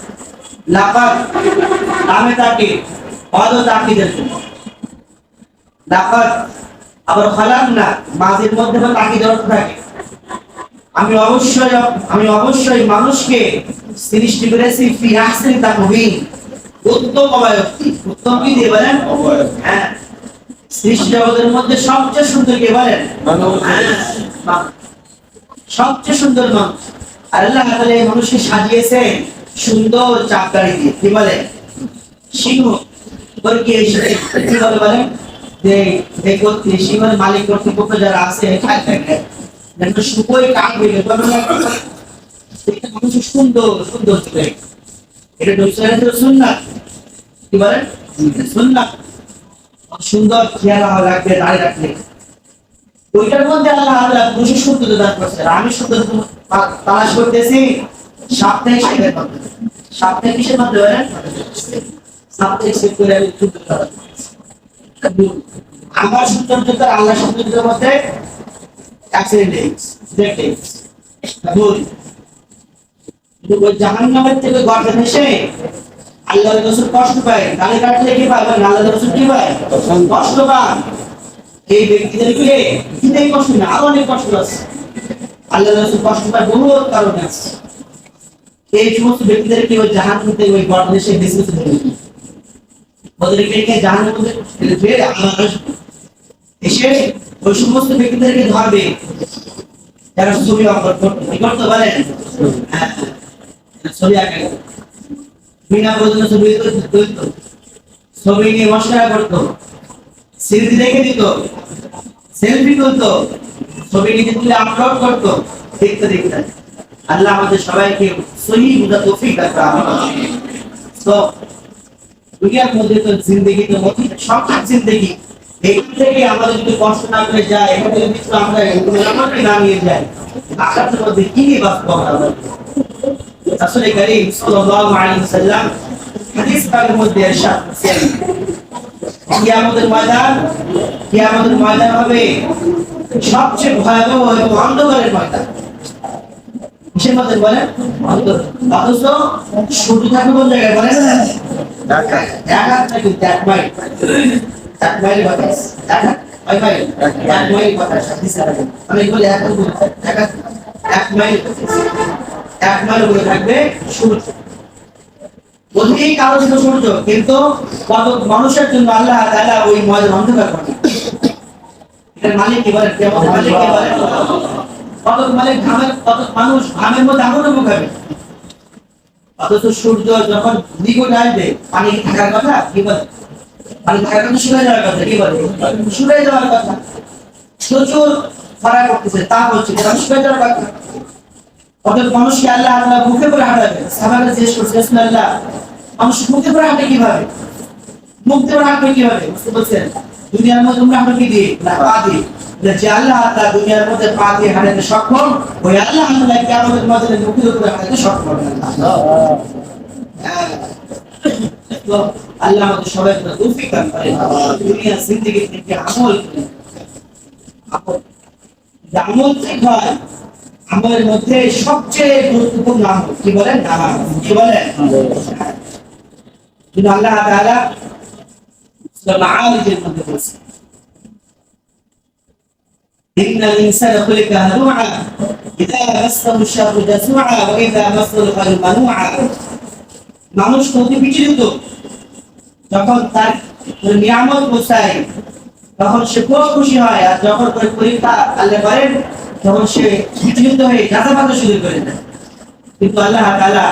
লাকাদ নামে তাকে পদ তাকিদের লাকাদ, আবার খালাক না মাঝের মধ্যে বা তাকিদের অর্থ থাকে, আমি অবশ্যই মানুষকে সৃষ্টি করেছি ফি আহসানি তাকবীর, উত্তম অবয়বটি, উত্তম কি দিয়ে বলেন, হ্যাঁ সৃষ্টি জগতের মধ্যে সবচেয়ে সুন্দর কে বলেন, সবচেয়ে সুন্দর মানুষ, আল্লাহ তাআলা এই মানুষকে সাজিয়েছে সুন্দর চাপকারি দিয়ে, কি বলে সিংহ বর্গীয় কি বলে বলেন, যে এই কর্তৃ সিংহের মালিক কর্তৃপক্ষ যারা আছে খায় থাকে যেন সুবই কাক হইলে এটা মানুষ সুন্দর সুন্দর ছিল, এটা দোষের সুন্নাত, কি বলেন সুন্নাত, সুন্দর চেহারা রাখবে, দাড়ি রাখবে, ওইটার মধ্যে আল্লাহ তাআলা পুরুষের সৌন্দর্য দান করেছে। আমি সৌন্দর্য তালাশ করতেছি সাপ্তাহিক শেখের মাধ্যমে, সাপ্তাহিক কিসের মাধ্যমে, সাপ্তাহিক শেখ করে আমি সৌন্দর্য আমার সৌন্দর্যতা আল্লাহ সৌন্দর্যের মধ্যে ভুল। কিন্তু ওই জাহান্নামের থেকে গর্তে ভেসে আল্লাহ রসুল কষ্ট পায়, গালি কাটলে কি পায়? আল্লাহ রসুল কি পায়? কষ্ট পান। এই ব্যক্তিদেরকে কিছুতেই কষ্ট না, আরো অনেক কষ্ট আছে। আল্লাহ রসুল কষ্ট পায় বহু কারণে আছে। এই সমস্ত ব্যক্তিদেরকে ওই জাহান্নাম থেকে ওই গর্তে ভেসে বেঁচে ওদেরকে জাহান্নামের মধ্যে ফেলে আল্লাহ এসে ওই সমস্ত ব্যক্তিদেরকে ধরবে যারা ছবি অঙ্কন করতে পারেন, ছবি আঁকা, বিনা প্রয়োজনে ছবি তুলত, ছবি নিয়ে মশলা করতো, স্মৃতি রেখে দিত, সেলফি তুলতো, ছবি নিজে তুলে আপলোড করতো, দেখতে দেখতে। আল্লাহ আমাদের সবাইকে সহি বুঝা তৌফিক দান করুন। তো দুনিয়ার মধ্যে তো জিন্দেগি তো সংসার জিন্দেগি, এখান থেকে আমাদের যদি কষ্ট না করে যায়, এখান থেকে যদি আমরা আমাকে নামিয়ে যাই, আখেরাতের মধ্যে কি নিয়ে বাঁচবো আমরা? রাসূল কারীম সাল্লাল্লাহু আলাইহি ওয়াসাল্লাম হাদিস পাকের মধ্যে ইরশাদ করেছেন, কিয়ামতের ময়দান হবে সবচেয়ে ভয়াবহ এবং অন্ধকারের ময়দান। কিসের মধ্যে বলেন? অথচ সূর্য থাকে কোন জায়গায় বলেন? এক হাত থেকে এক মাইল, এক মাইল বাতাস, এক মাইল বাতাস। আমি বলি এক মাইল উপরে থাকবে সূর্য। অধিক আলোচিত সূর্য, কিন্তু কত মানুষের জন্য আল্লাহ তাআলা ওই ময়দান অন্ধকার করে। এটার মালিক কি বলেন? কেমন মালিক কি বলেন? কত মালিক কত মানুষ ঘামের মধ্যে আগুন মুখাবে। অথচ সূর্য যখন নিকট আসবে, পানি থাকার কথা কি বলে? পানি থাকার কথা শুকিয়ে যাওয়ার কথা কি বলে? শুকিয়ে যাওয়ার কথা। প্রচুর খরা করতেছে, তাপ হচ্ছে, শুকিয়ে যাওয়ার কথা। অতএব মানুষকে আল্লাহ মুখে করে হাঁটাবে। সাহাবারা জিজ্ঞেস করছে, রাসূলুল্লাহ, মানুষ মুখে করে হাঁটে কিভাবে? মুখ দিয়ে হাঁটবে কিভাবে? বলছেন, দুনিয়ার মধ্যে তোমরা হাঁটো কি দিয়ে? না, পা দিয়ে। যে আল্লাহ দুনিয়ার মধ্যে পা দিয়ে হাঁটাতে সক্ষম, ওই আল্লাহ কিয়ামতের ময়দানে মুখের উপরে হাঁটাতে সক্ষম। তো আল্লাহ আমাদের সবাইকে তৌফিক দান করেন। দুনিয়ার জিন্দেগি থেকে আমল ঠিক হয়। আমলের মধ্যে সবচেয়ে গুরুত্বপূর্ণ আমল কি বলেন? নামাজ। কি বলেন? কিন্তু আল্লাহ তাআলা সূরা মাআরিজের মধ্যে বলেছেন, ইন্নাল ইনসানা খুলিকা হালুআ ইযা মাসসাহু আশ-শাররু জাযুআ ওয়া ইযা মাসসাহু আল-খায়রু মানুআ। মানুষ অতি বিচলিত, যখন তার নিয়ামত পৌঁছায় তখন সে খুব খুশি হয়, আর যখন পরীক্ষা আল্লাহ করেন তখন সে বিচলিত হয়ে যাতাপাতা শুরু করে দেয়। কিন্তু আল্লাহ তাআলা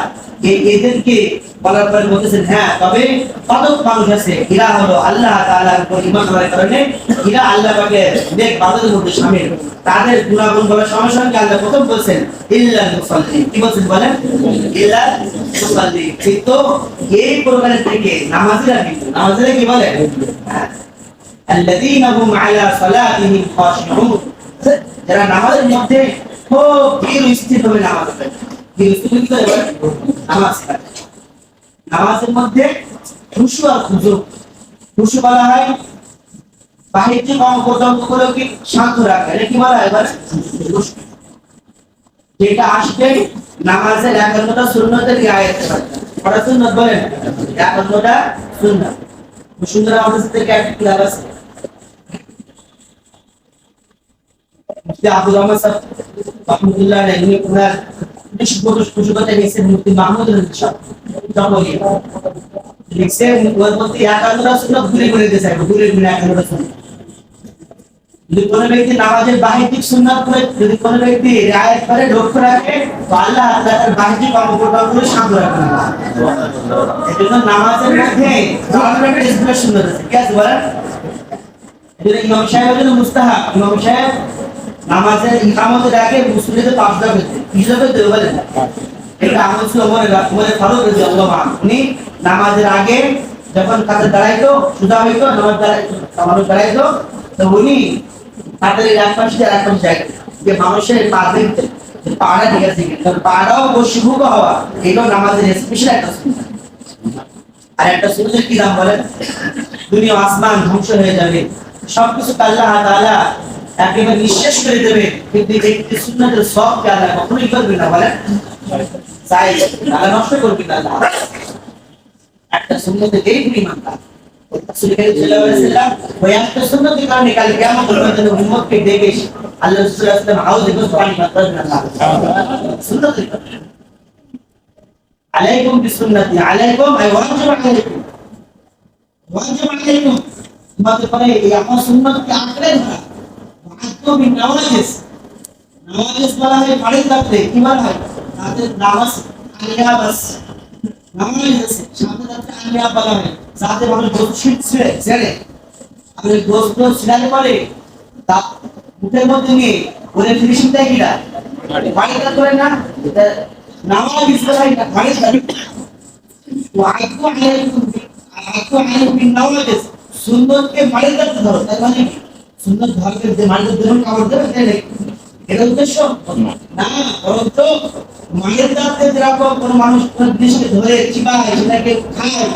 এদেরকে বলার পরে বলতেছেন, হ্যাঁ, তবে কত মানুষ আছে এরা হলো আল্লাহ তাআলার উপর ঈমান আনার কারণে এরা আল্লাহ পাকের নেক বান্দাদের মধ্যে শামিল। তাদের গুণাগুণ বলার সঙ্গে সঙ্গে আল্লাহ প্রথম বলছেন ইল্লাল মুসাল্লিন। কি বলছেন বলেন? ইল্লাল মুসাল্লিন। কিন্তু এই প্রকারের থেকে নামাজীরা কি বলে? আল্লাযীনা হুম আলা সালাতিহিম খাশিউন, যারা নামাজের মধ্যে খুব ধীর স্থির ভাবে নামাজ পড়ে। নামাজের মধ্যে খুশু আর খুজু। খুশু বলা হয় বাহ্যিক অঙ্গগুলোকে শান্ত রাখা, এটা কি বলা হয়? যেটা আসবে নামাজের 51টা সুন্নতের গায়ে করা সুন্নত বলেন, 51টা সুন্নত। সুন্দর আমাদের সাথে একটা ক্লাব আছে, আব্দুল রহমান সাহেব রহমতুল্লাহ আলাইহি ওনার খুশুবতে লিখছেন, মুফতি মাহমুদ জঙ্গলি লিখছেন, ওর মধ্যে 51টা সুন্নত ঘুরে ঘুরে দিয়েছে, ঘুরে ঘুরে 51টা সুন্নত। যদি কোনো ব্যক্তি নামাজের বাহ্যিক সুন্নাত করে, যদি কোনো ব্যক্তি রিয়ায়াত করে, লক্ষ্য রাখে, তো আল্লাহ তার বাহ্যিক কর্মকর্তাগুলো শান্ত রাখবেন। এজন্য নামাজের মধ্যে একটা স্পেশাল সুন্নাত আছে, কি আছে বলেন? এজন্য ইমাম সাহেবের জন্য মুস্তাহাব, ইমাম সাহেব নামাজের ইকামতের আগে মুসল্লিদের পাশ দেওয়া হয়েছে, হিসাবে দেওয়া বলেন। এটা আমল ছিল ওমর ফারুক রাদিয়াল্লাহু আনহু। উনি নামাজের আগে যখন কাছে দাঁড়াইতো, সুজা হইতো, নামাজ দাঁড়াইতো, তো উনি হাতের এক পাশে যায় যে মানুষের পা দেখতে পাড়া ঠিক আছে, কারণ পাড়াও বসিভুগ হওয়া এটাও নামাজের স্পেশাল একটা সুন্নাত। আর একটা সুন্নাতের কি নাম বলেন? দুনিয়া আসমান ধ্বংস হয়ে যাবে, সবকিছু আল্লাহ তাআলা একেবারে নিঃশেষ করে দেবে, কিন্তু এই সুন্নাতের সবকে আল্লাহ কখনোই করবে না, বলেন চাই আল্লাহ নষ্ট করবে না। আল্লাহ একটা সুন্নতে যেই পরিমাণ দাম, রাসূল কারীম সাল্লাল্লাহু আলাইহি ওয়াসাল্লাম ওই একটা সুন্নতের কারণে কাল কিয়ামতের ময়দানে উম্মতকে ডেকে আল্লাহ রাসূল সাল্লাল্লাহু আলাইহি ওয়াসাল্লাম আওয়াজ দিয়ে পানি পাঠাবেন না। সুন্নতের কারণে আলাইকুম বিসুন্নতি, আলাইকুম আই ওয়াজিব আলাইকুম, ওয়াজিব আলাইকুম, তোমাদের পরে এই আমার সুন্নতকে আঁকড়ে ধরা। ওয়াজিব বিন নওয়াজিস, নওয়াজিস বলা হয় ফারিদ রাখতে, কি বলা হয় তাদের নামাজ আলিয়া বাস, নামাজ আছে সাথে সাথে আলিয়া বলা হয়, সাথে মানুষ গোস্ত ছিঁড়ছে ছেড়ে আপনি গোস্ত ছিঁড়ালে পরে তা মুখের মধ্যে নিয়ে ওরে ফিনিশিং দেয় কিনা ফারিদ করে না, এটা নামাজ ইসলাম এটা ফারিদ করে। ওয়াজিব আলাইকুম, আলাইকুম আলাইকুম বিন নওয়াজিস, সুন্নতকে ফারিদ রাখতে ধরো, তার মানে কি সুন্নত ধর্মের যে মাইন্ড দেন কামড় দেবে তাই এটা উদ্দেশ্য না, বরং তো মায়ের দাঁতে যেরকম কোনো মানুষ কোনো জিনিসকে ধরে চিবায়, সেটাকে খায়,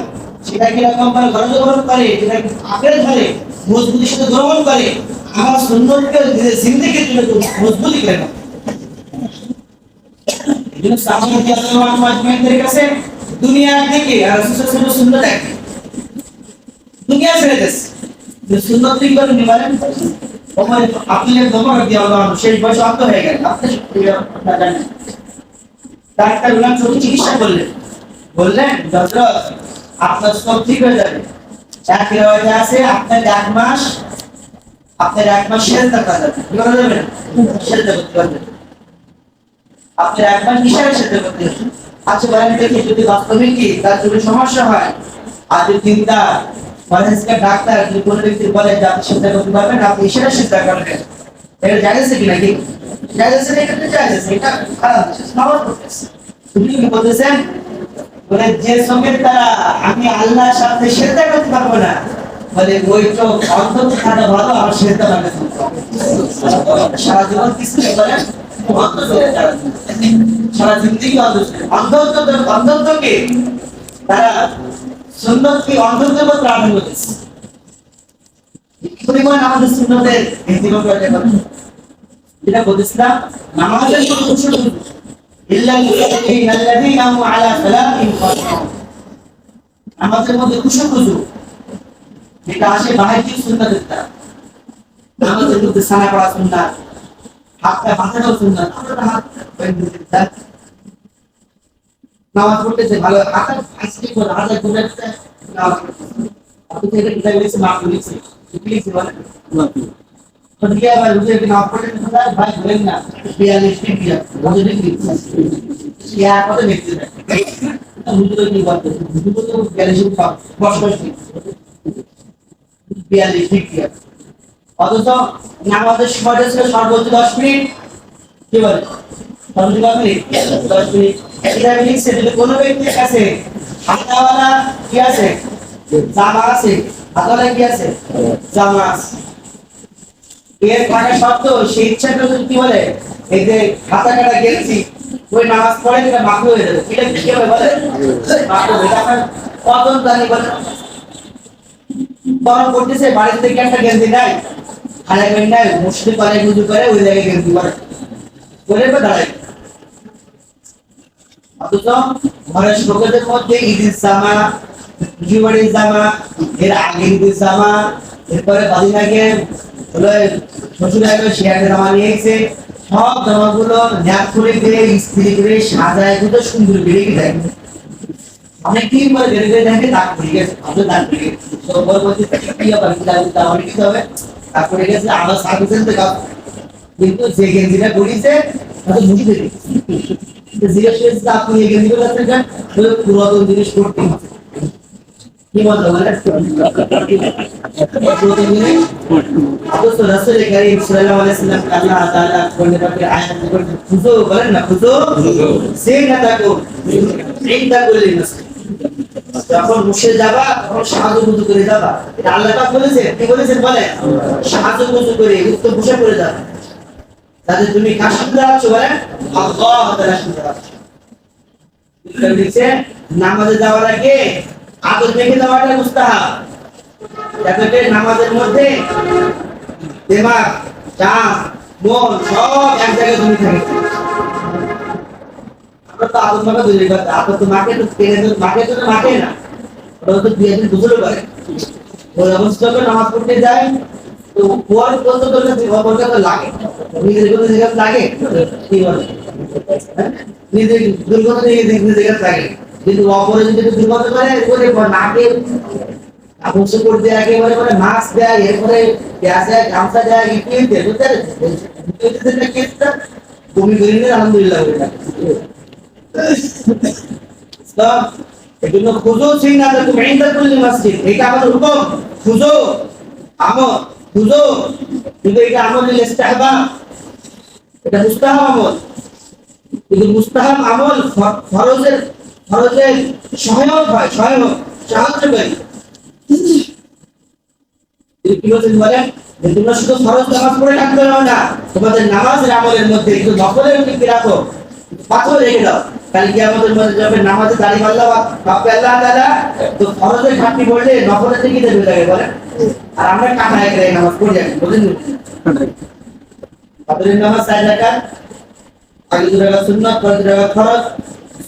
সেটাকে এরকম করে গ্রহণ করে, সেটাকে আঁকড়ে ধরে মজবুতির সাথে গ্রহণ করে, আমার সুন্নতকে জিন্দেগি তুলে মজবুতি করে না। এই জন্য সাহাবায়ে কেরাম মাজমাইনদের কাছে দুনিয়ার দিকে আর রাসূলের সুন্নাত এক, দুনিয়া ছেড়ে গেছে, সুন্নাত ঠিক করে নিবারেন। ওমর আব্দুল্লাহ ওমর রাদিয়াল্লাহু আনহু শেষ বয়সে অন্ত হয়ে গেলেন, আপনি জানেন, ডাক্তার বললেন চোখে চিকিৎসা করলেন, বললেন হযরত আপনার সব ঠিক হয়ে যাবে, এক রিওয়ায়েতে আছে আপনার এক মাস সেজদা করা যাবে, কি করা যাবে, সেজদা করতে পারবেন, আপনার এক মাস কিসের সেজদা করতে হবে। আচ্ছা বলেন দেখি যদি বাস্তবে কি তার যদি সমস্যা হয় আর যদি চিন্তা ফরেন্সিক ডাক্তার যদি কোনো ব্যক্তি বলে যে আপনি সেজদা করতে পারবেন, আপনি সেটা সেজদা করবেন, এটা জায়েজ আছে কি নাকি? জায়েজ আছে, এটা জায়েজ আছে, এটা খারাপ নামাজ পড়তেছে। তুমি কি বলতেছেন বলে যে সঙ্গের দ্বারা আমি আল্লাহর সাথে সেজদা করতে পারবো না, বলে ওই তো অন্তত খাটা ভালো আমার সেজদা লাগে সারা জীবন কিছু বলেন সারা জিন্দগি অন্ততকে তারা সুন্নতকে অন্তরের মধ্যে প্রাধান্য দিচ্ছে। পরিমাণ আমাদের সুন্নতের ইহতিমাম করতে হবে, যেটা বলেছিলাম নামাজের কোনো উৎস ইল্লা আল্লাযীনা হুম আলা সালাতিহিম খাশিউন, নামাজের মধ্যে খুশু যেটা আসে বাহির সুন্নাতের দ্বারা, নামাজের মধ্যে সানা পড়া সুন্নাত, হাতটা বাঁধানো সুন্নাত, আমরা হাত নামাজ পড়তেছে ভালো হাত আজকে করে আজাদ করে নামাজ আপনি থেকে কিতাব লিখছে মাফ লিখছে কি লিখছে বলেন তো দিয়া ভাই বুঝে কি নামাজ পড়তে কোথায় ভাই বলেন না 42 টি দিয়া বুঝে দেখি ইয়া কত লিখছে বুঝে কি বলতে বুঝে তো 42 পাস বস 42 টি দিয়া অথচ নামাজের সময়টা ছিল সর্বোচ্চ 10 মিনিট, কি বলে সর্বোচ্চ 10 মিনিট। এটা লিখছে যদি কোনো ব্যক্তির কাছে হাতাওয়ালা কি আছে, জামা আছে, হাতাওয়ালা কি আছে, জামা আছে, এর থাকা সত্ত্বেও সে ইচ্ছা করে কি বলে এই যে হাতা কাটা গেছি ওই নামাজ পড়ে এটা মাকরুহ হয়ে যাবে, এটা কি হবে বলে মাকরুহ, এটা আপনার কতজন জানি বলে বরং করতেছে বাড়ি থেকে একটা গেঞ্জি নাই খালি নাই মুসলিম পারে গুজু করে ওই জায়গায় গেঞ্জি পরে বলে দাঁড়ায়, অথচ ঘরের লোকেদের মধ্যে ঈদের জামা, বিবাহের জামা, এর আগে ঈদের জামা, এরপরে বাদিন আগে শ্বশুর আগে শেয়ারের জামা নিয়েছে, সব জামাগুলো ন্যাপ করে দিয়ে ইস্ত্রি করে সাজায় দুটো সুন্দর বেরিয়ে যায়, অনেক কি করে বেরিয়ে দেখে দাগ পড়ে গেছে, আমাদের দাগ পড়ে গেছে, তো বলতে কি হবে তাহলে কি হবে দাগ পড়ে গেছে আবার সার্ভিসের থেকে, কিন্তু যে গেঞ্জিটা পরিয়েছে তাকে মুখে দেখে জিজ্ঞেস করেছে আপনি এই গেঞ্জিগুলো যাচ্ছেন পুরাতন জিনিস করতে কি বলতো মানে অথচ রাসূল কারীম সাল্লাল্লাহু আলাইহি ওয়াসাল্লাম আল্লাহ তাআলা কোরআনে পাকে আয়াত করে খুশু বলেন না, খুশু সেটা থাকো চিন্তা করলে না, যখন মুশে যাবা তখন সাহায্য করে যাবা, এটা আল্লাহ পাক বলেছে, কি বলেছেন বলে সাহায্য করে উত্তর বসে করে যাবা, যাতে তুমি কার সাথে আছো বলেন আল্লাহ তাআলার সাথে আছো। এটা লিখছে নামাজে যাওয়ার আগে আদর দেখে যাওয়াটা মুস্তাহাব, যাতে নামাজের মধ্যে দিমাগ, চাপ, মন সব এক জায়গায় জমে থাকে। আমরা তো আদত মাকে বুঝে গেছি, আদত তো মাকে তো তেলে তো মাকে তো মাকে না, ওটা তো দুই একদিন বুঝলো পারে। ওই অবস্থায় নামাজ পড়তে যায় তো পর কত দরকার ওর তো লাগে, নিজের কোনো জায়গা লাগে কি বলে, নিজের দুর্গত নিজের জায়গা লাগে, কিন্তু অপরে যদি দুর্গত করে করে নাকে অবশ্য করতে একেবারে মানে মাস্ক দেয়, এরপরে গ্যাস দেয়, গামছা দেয়, কি দেয় বুঝতে কেসটা তুমি করিলে আলহামদুলিল্লাহ তো এজন্য খুঁজো সিনা তো তুমি ইনদা কুল্লি মসজিদ, এটা আমাদের হুকুম। খুঁজো আমল, খুঁজো, কিন্তু এটা আমলের ইস্তেহবাব, এটা মুস্তাহাব আমল। কিন্তু মুস্তাহাব আমল ফরজের সহায়ক হয়, সহায়ক সাহায্যকারী। কি বলছেন বলেন যে তোমরা শুধু ফরজ নামাজ পড়ে থাকবে না, তোমাদের নামাজের আমলের মধ্যে একটু নফলের দিকে রাখো, পাথর রেখে দাও। কাল কিয়ামতের মধ্যে যখন নামাজে দাঁড়িয়ে আল্লাহ পাবে আল্লাহ তাআলা, তো ফরজের ঘাটতি পড়লে নফলের দিকে দেবে লাগে বলেন। আর আমরা কাটায় করে নামাজ পড়ি যাই, বুঝলেন? ফজরের নামাজ 4 রাকাত, আগে 2 রাকাত সুন্নাত, পরে 2 রাকাত ফরজ।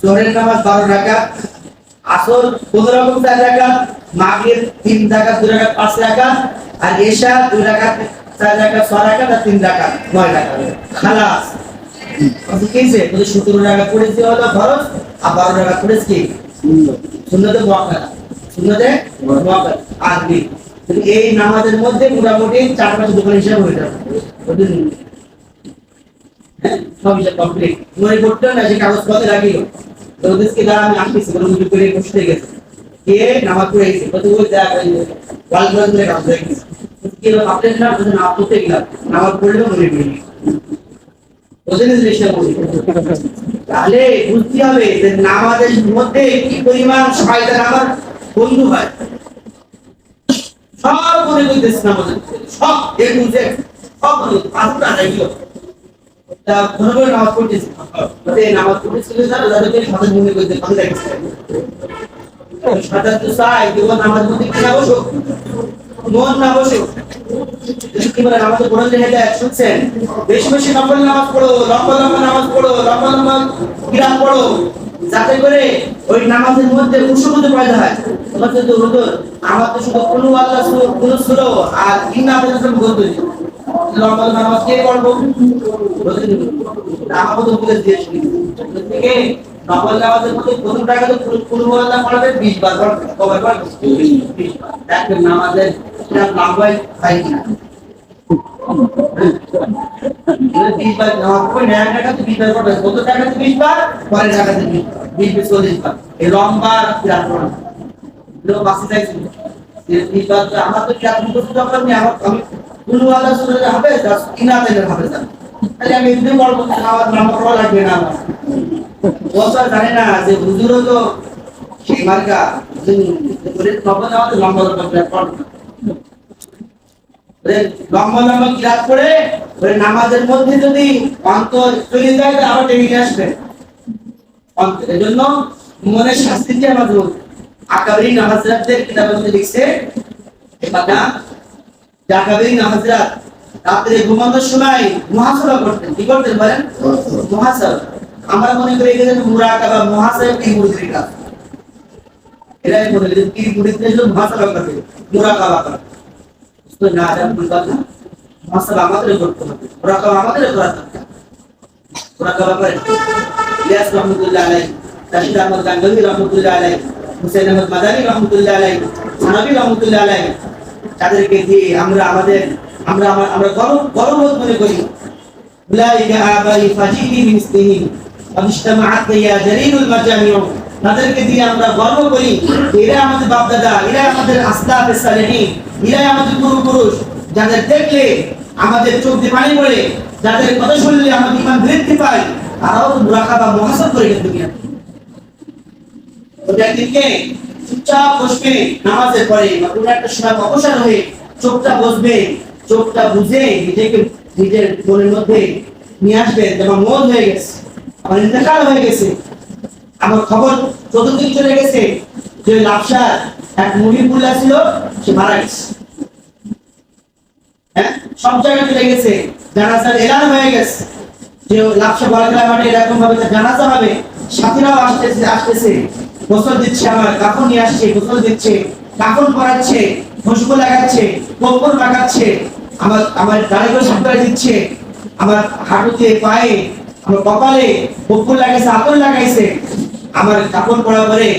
জোহরের নামাজ 12 রাকাত, আসর 15 রকম 4 রাকাত, মাগরিব 3 রাকাত 2 রাকাত 5 রাকাত, আর ইশা 2 রাকাত 4 রাকাত 6 রাকাত আর 3 রাকাত 9 রাকাত। খালাস কত কেছে? তো 17 রাকাত পড়েছি হলো ফরজ, আর 12 রাকাত পড়েছি কি সুন্নতে মুআক্কাদা, সুন্নতে মুআক্কাদা আরবি। এই নামাজের মধ্যে মোটামুটি 4-5 দোকান হিসাব হয়ে যাবে, বুঝলেন? সব হিসাব কমপ্লিট। মনে করতে না যে কাগজ পত্র রাখিল, তো ওদেরকে দ্বারা আমি আসতেছি কোনো কিছু করে বসতে গেছে, কে নামাজ পড়ে গেছে, কত ওই দেয়া ওয়াল করে কাজ হয়ে গেছে, কি হলো আপনি না বুঝেন, না পড়তে গেলাম নামাজ পড়লেও মনে পড়ে বুঝলেন জিনিসটা বলি। তাহলে বুঝতে হবে যে নামাজের মধ্যে কি পরিমাণ শয়তান আমার বন্ধু হয়, সব মনে করতেছে নামাজের সব এ বুঝে সব পাঁচটা যাইলো তা মনে করে নামাজ পড়তেছে, এই নামাজ পড়তেছিল যাদেরকে সাথে মনে করতে ভালো লাগছে সাথে তো চাই কেউ নামাজ মধ্যে কি না বসো, মন না বসো। কি বলে নামাজে কোরআন লেখা শুনছেন, বেশি বেশি নফল নামাজ পড়ো, লম্বা লম্বা নামাজ পড়ো, লম্বা লম্বা কিরাত পড়ো, যাতে করে ওই নামাজের মধ্যে খুশুতে পয়দা হয়। তোমার তো হুজুর আমার তো শুধু কুলু আল্লাহ কুলু ছিল আর ইন্না আল্লাহ বলতে লম্বা লম্বা নামাজ কে পড়বো, আমাকে তো বলে দিয়েছি থেকে নফল নামাজের মধ্যে প্রথম টাকাতে কুলু আল্লাহ পড়বে 20 বার, কবার পড়বে 20 বার। দেখেন নামাজের এটা লম্বাই হয় কিনা, 20 বার নামাজ পড়ে নয়া টাকাতে 20 বার পড়বে, কত টাকাতে 20 বার, পরের টাকাতে 20 বার 40 বার। এই লম্বা কিরাত পড়া লোক বাসে যাইছে 20 বার। আমার তো কিরাত মুখস্থ দরকার নেই, আমি কুলু আল্লাহ সূরা হবে জাস্ট ইনাতের হবে না, তাহলে আমি এমনি পড়বো, নামাজ নামাজ পড়া লাগবে না আমার। বলতে জানে না যে হুজুরও তো সেই মার্কা যে নফল নামাজ লম্বা লম্বা কিরাত পড়বে, লম্বা লম্বা কিরাত পড়ে ওই নামাজের মধ্যে যদি অন্তর চলে যায় তো আবার টেনে নিয়ে আসবে অন্তর। এজন্য মনের শাস্তিতে আমাদের আকাবেরী নামাজরাতদের কিতাবের মধ্যে লিখছে এটা যে আকাবেরী নামাজরাত রাতে ঘুমানোর সময় মুহাসাবা করতেন। কি করতেন বলেন? মুহাসাবা। আমরা মনে করি এখানে মুরাকাবা মুহাসাবা কি মুরিদের কাজ, এরাই মনে করি কি মুরিদের জন্য মুহাসাবা করবে, মুরাকাবা করে তো না জান বুঝবা না। মুহাসাবা আমাদের করতে হবে, মুরাকাবা আমাদের করতে হবে। মুরাকাবা করে ইলিয়াস রহমাতুল্লাহ আলাইহি, রাশিদ আহমদ গাঙ্গুহি রহমাতুল্লাহ আলাইহি, হুসাইন আহমদ মাদানী রহমাতুল্লাহ আলাইহি, সানাবী রহমাতুল্লাহ আলাইহি, তাদেরকে দিয়ে আমরা গর্ববোধ মনে করি। উলাইকা আবাই ফাজিদি মিসলিহি আবিজতামাআত ইয়া জালিলুল মাজামিউ, তাদেরকে দিয়ে আমরা গর্ব করি এরা আমাদের বাপ দাদা, এরা আমাদের আসলাফে সালেহিন, এরা আমাদের পূর্বপুরুষ, যাদের দেখলে আমাদের চোখ দিয়ে পানি পড়ে, যাদের কথা শুনলে আমাদের ঈমান বৃদ্ধি পায়, তারাও মুরাকাবা মুহাসাব করে কিন্তু কিনা ওটা দিনকে চুপচাপ বসবে নামাজের পরে বা কোনো একটা সময় অবসর হয়ে চোখটা বসবে, চোখটা বুঝে নিজেকে নিজের মনের মধ্যে নিয়ে আসবে যেমন মন হয়ে গেছে, আমার ইন্তেকাল হয়ে গেছে, আমার খবর চতুর্দিক চলে গেছে যে লাফসার এক মুহিবুল্লাহ ছিল, সে মারা গেছে। হ্যাঁ, সব জায়গায় চলে গেছে, জানাজার এলান হয়ে গেছে যে লাপসা বলখেলা মাঠে এরকম ভাবে জানাজা হবে। সাথীরাও আসতেছে, গোসল দিচ্ছে, আমার কাফন নিয়ে আসছে, গোসল দিচ্ছে, কাফন পরাচ্ছে, খুশবু লাগাচ্ছে, কর্পূর লাগাচ্ছে, আমার আমার গাড়ি করে সাথে দিচ্ছে, আমার হাঁটুতে পায়ে আমার কপালে কর্পূর লাগাইছে, আতর লাগাইছে। আমার কাপড় পরা পরে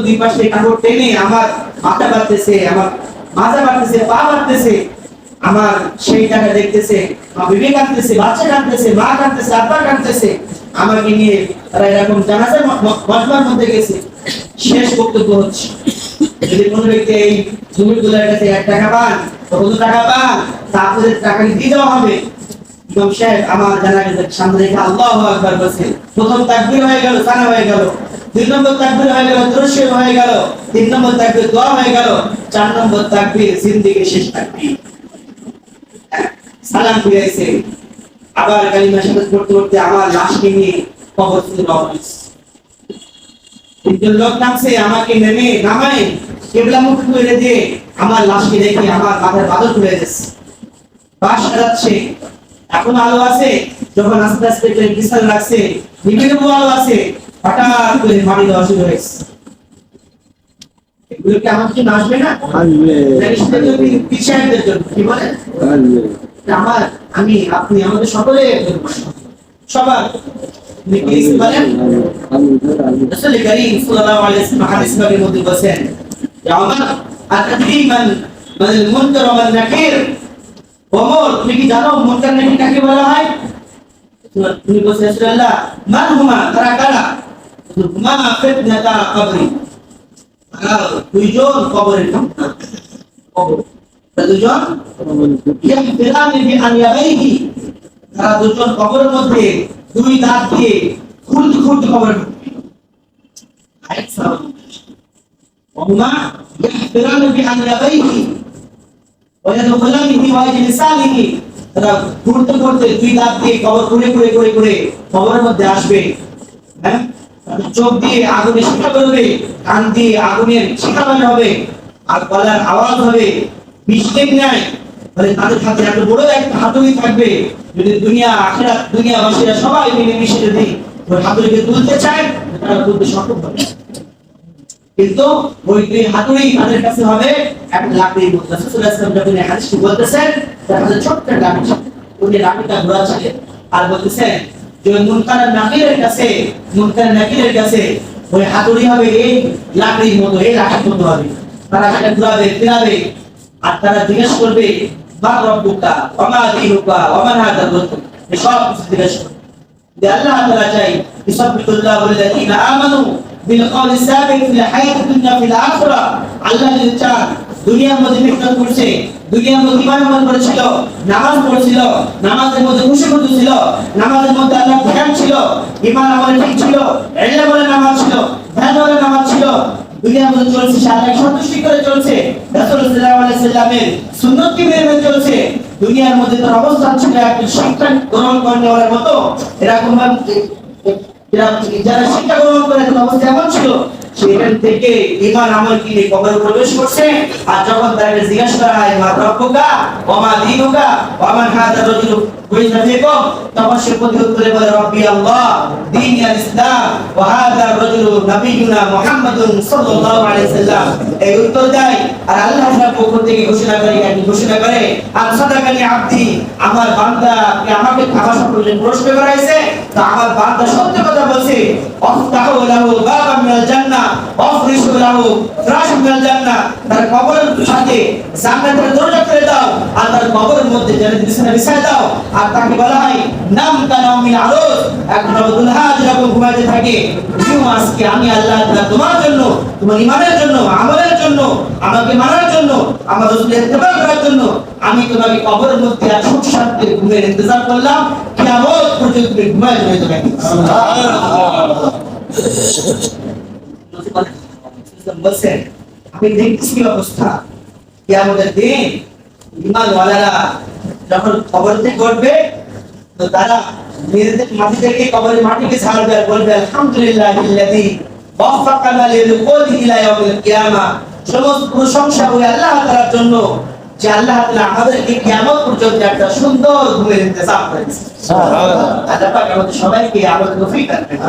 দুই পাশে কাপড় টেনে আমার মাথা বাঁধতেছে, আমার মাজা বাঁধতেছে, পা বাঁধতেছে। আমার সেই টাকা দেখতেছে, আমার বিবি কাঁদতেছে, বাচ্চা কাঁদতেছে, মা কাঁদতেছে, আব্বা কাঁদতেছে। আমাকে নিয়ে তারা এরকম জানাজার মজমার মধ্যে গেছে। শেষ বক্তব্য হচ্ছে, যদি কোনো ব্যক্তি এই জমিগুলোর কাছে 1 টাকা পান, কত টাকা পান, তা আপনাদের টাকা দিয়ে দেওয়া হবে। ইমাম সাহেব আমার জানাজার সামনে রেখে আল্লাহু আকবার বলছেন। প্রথম তাকবীর হয়ে গেল, সানা হয়ে গেল, 2 নম্বর তাকবীর হয়ে গেল, দুরূদ শরীফ হয়ে গেল, 3 নম্বর তাকবীর দোয়া হয়ে গেল, 4 নম্বর তাকবীর জিন্দেগির শেষ তাকবীর, সালাম ফিরাইছে। আবার কালিমা শাহাদাত পড়তে পড়তে আমার লাশকে নিয়ে কবর থেকে রওনা হয়েছে। একজন লোক নামছে, আমাকে নামায় কিবলামুখ করে দিয়ে আমার লাশকে রেখে আমার মাথার বাদল খুলে যাচ্ছে, বাস সাজাচ্ছে। এখন আলো আছে, যখন আস্তে আস্তে বিছাল রাখছে, বিভিন্ন আলো আছে, হঠাৎ করে মাটি দেওয়া শুরু হয়েছে। এগুলো কি আমার জন্য আসবে না? পিছাইদের জন্য, কি বলে? আমার, আমি, আপনি, আমাদের সকলে সবার বলেন। রাসূল করিম সাল্লাল্লাহু আলাইহি ওয়াসাল্লাম হাদিস পাকের মধ্যে বলেন, ইয়া ওমর আতাদরি মান মুনকার ওয়া নাকির। ওমর, তুমি কি জানো মুনকার নাকির কাকে বলা হয়? তুমি বলছেন রাসূলুল্লাহ, মান হুমা, তারা কারা? হুমা ফিতনাতা কবরি, দুইজন কবরের ফিতনা। কবর দুজন ইয়াহতিরানি বিআনিয়াইহি, তারা দুজন কবরের মধ্যে 2 দাঁত দিয়ে খুঁড়তে খুঁড়তে কবরে ঢুকবে। আয়াত সালাম ওমা ইয়াহতিরানি বিআনিয়াইহি ওয়া ইয়াদখুলানি ফি ওয়াজি লিসানিহি, তারা খুঁড়তে খুঁড়তে 2 দাঁত দিয়ে কবর খুঁড়ে খুঁড়ে খুঁড়ে খুঁড়ে কবরের মধ্যে আসবে। হ্যাঁ, চোখ দিয়ে আগুনের শিখা বেরোবে, কান দিয়ে আগুনের শিখা বের হবে, আর গলার আওয়াজ হবে মিষ্টেক নাই। মানে তাদের হাতে এত বড় একটা হাতুড়ি থাকবে, যদি দুনিয়া আখিরাত দুনিয়াবাসীরা সবাই মিলে মিশে যদি ওই হাতুড়িকে তুলতে চায়, তারা তুলতে সক্ষম হবে। কিন্তু ওই হাতুড়ি তাদের কাছে হবে একটা লাকড়ির মতো। রাসূল সাল্লাল্লাহু আলাইহি ওয়াসাল্লাম যখন এই হাদিসটি বলতেছেন, তার হাতে ছোট্ট লাকড়ি, উনি লাকড়িটা ঘোরাচ্ছিলেন আর বলতেছেন যে মুনকার নাকিরের কাছে ওই হাতুড়ি হবে এই লাকড়ির মতো, এই লাকড়ির মতো হবে। তারা সেটা ঘুরাবে, ফিরাবে, আর তারা জিজ্ঞেস করবে মা রব্বুকা ওয়া মা দীনুকা ওয়া মান হাদার রাসূল। এই সব কিছু জিজ্ঞেস করবে। যে আল্লাহ তাআলা চাই ইসাব্বিতুল্লাহু আল্লাযীনা আমানু বিল কওলি সাবিত ফিল হায়াতিদ দুনিয়া ফিল আখিরাহ। আল্লাহ যদি চান, দুনিয়ার মধ্যে মেহনত করছে, দুনিয়ার মধ্যে ঈমান আমল করেছিল, নামাজ পড়েছিল, নামাজের মধ্যে খুশি ছিল, নামাজের মধ্যে আল্লাহর ধ্যান ছিল, ঈমান আমলে ঠিক ছিল, ইলম বলে নামাজ ছিল, ধ্যান বলে নামাজ ছিল, দুনিয়ার মধ্যে চলছে, আল্লাহকে সন্তুষ্টি করে চলছে, রাসূল সাল্লাল্লাহু আলাইহি সাল্লামের সুন্নতকে মেনে চলছে, দুনিয়ার মধ্যে তার অবস্থান ছিল একটা শিক্ষা গ্রহণ করার মতো। এরকম ভাবে যারা শিক্ষা গ্রহণ করে অবস্থা এমন ছিল, সেখান থেকে ঈমান আমল কি কবরে প্রবেশ করছে। আর যখন তাকে জিজ্ঞাসা করা হয় মা রব্বুকা ওয়া মা দীনুকা ওয়া মান হাদার রাজুল বুইনা ফিকুম, তখন সে প্রত্যুত্তরে বলে রব্বি আল্লাহ দীনি আল ইসলাম ওয়া হাদার রাজুল নবিয়ুনা মুহাম্মাদুন সাল্লাল্লাহু আলাইহি সাল্লাম। এই উত্তর দেয়। আর আল্লাহ তাআলা পক্ষ থেকে ঘোষণা করে আর সাদাকানি আব্দি, আমার বান্দা আমাকে আমার সম্পর্কে প্রশ্ন করাইছে, তা আমার বান্দা সত্য কথা বলছে। আফতাহু লাহু বাবাম মিনাল জান্নাহ আফরিশু লাহু ফিরাশাম মিনাল জান্নাহ, তার কবরের সাথে জান্নাতের দরজা খুলে দাও, আর তার কবরের মধ্যে জান্নাতের বিছানা বিছায় দাও। আর তাকে বলা হয় নাম কানামিল আরুস, একজন দুলহা যেরকম ঘুমাতে থাকে, আজকে আমি আল্লাহ তাআলা তোমার জন্য, তোমার ঈমানের জন্য, আমলের জন্য, আমাকে মানার জন্য, আমার রাসূলের ইত্তেবা করার জন্য আমি তোমাকে কবরের মধ্যে সুখ শান্তির ঘুমের ইন্তজার করলাম, কিয়ামত পর্যন্ত তুমি ঘুমায় যাবে। বলছেন আপনি দেখতেছি অবস্থা, কিয়ামতের দিন ঈমানওয়ালারা যখন কবর থেকে উঠবে, তো তারা নিজেদের মাটি থেকে কবরের মাটিকে ছাড়বে আর বলবে আলহামদুলিল্লাহিল্লাযী ওয়াফাকানা লিলকুলি ইলা ইয়াউমিল কিয়ামা। সমস্ত প্রশংসা ওই আল্লাহ তাআলার জন্য যে আল্লাহ তাআলা আমাদেরকে কিয়ামত পর্যন্ত একটা সুন্দর ঘুমের ইন্তজাম করে দিয়েছেন। আল্লাহ পাক আমাদের সবাইকে আমল তৌফিক দান করেন।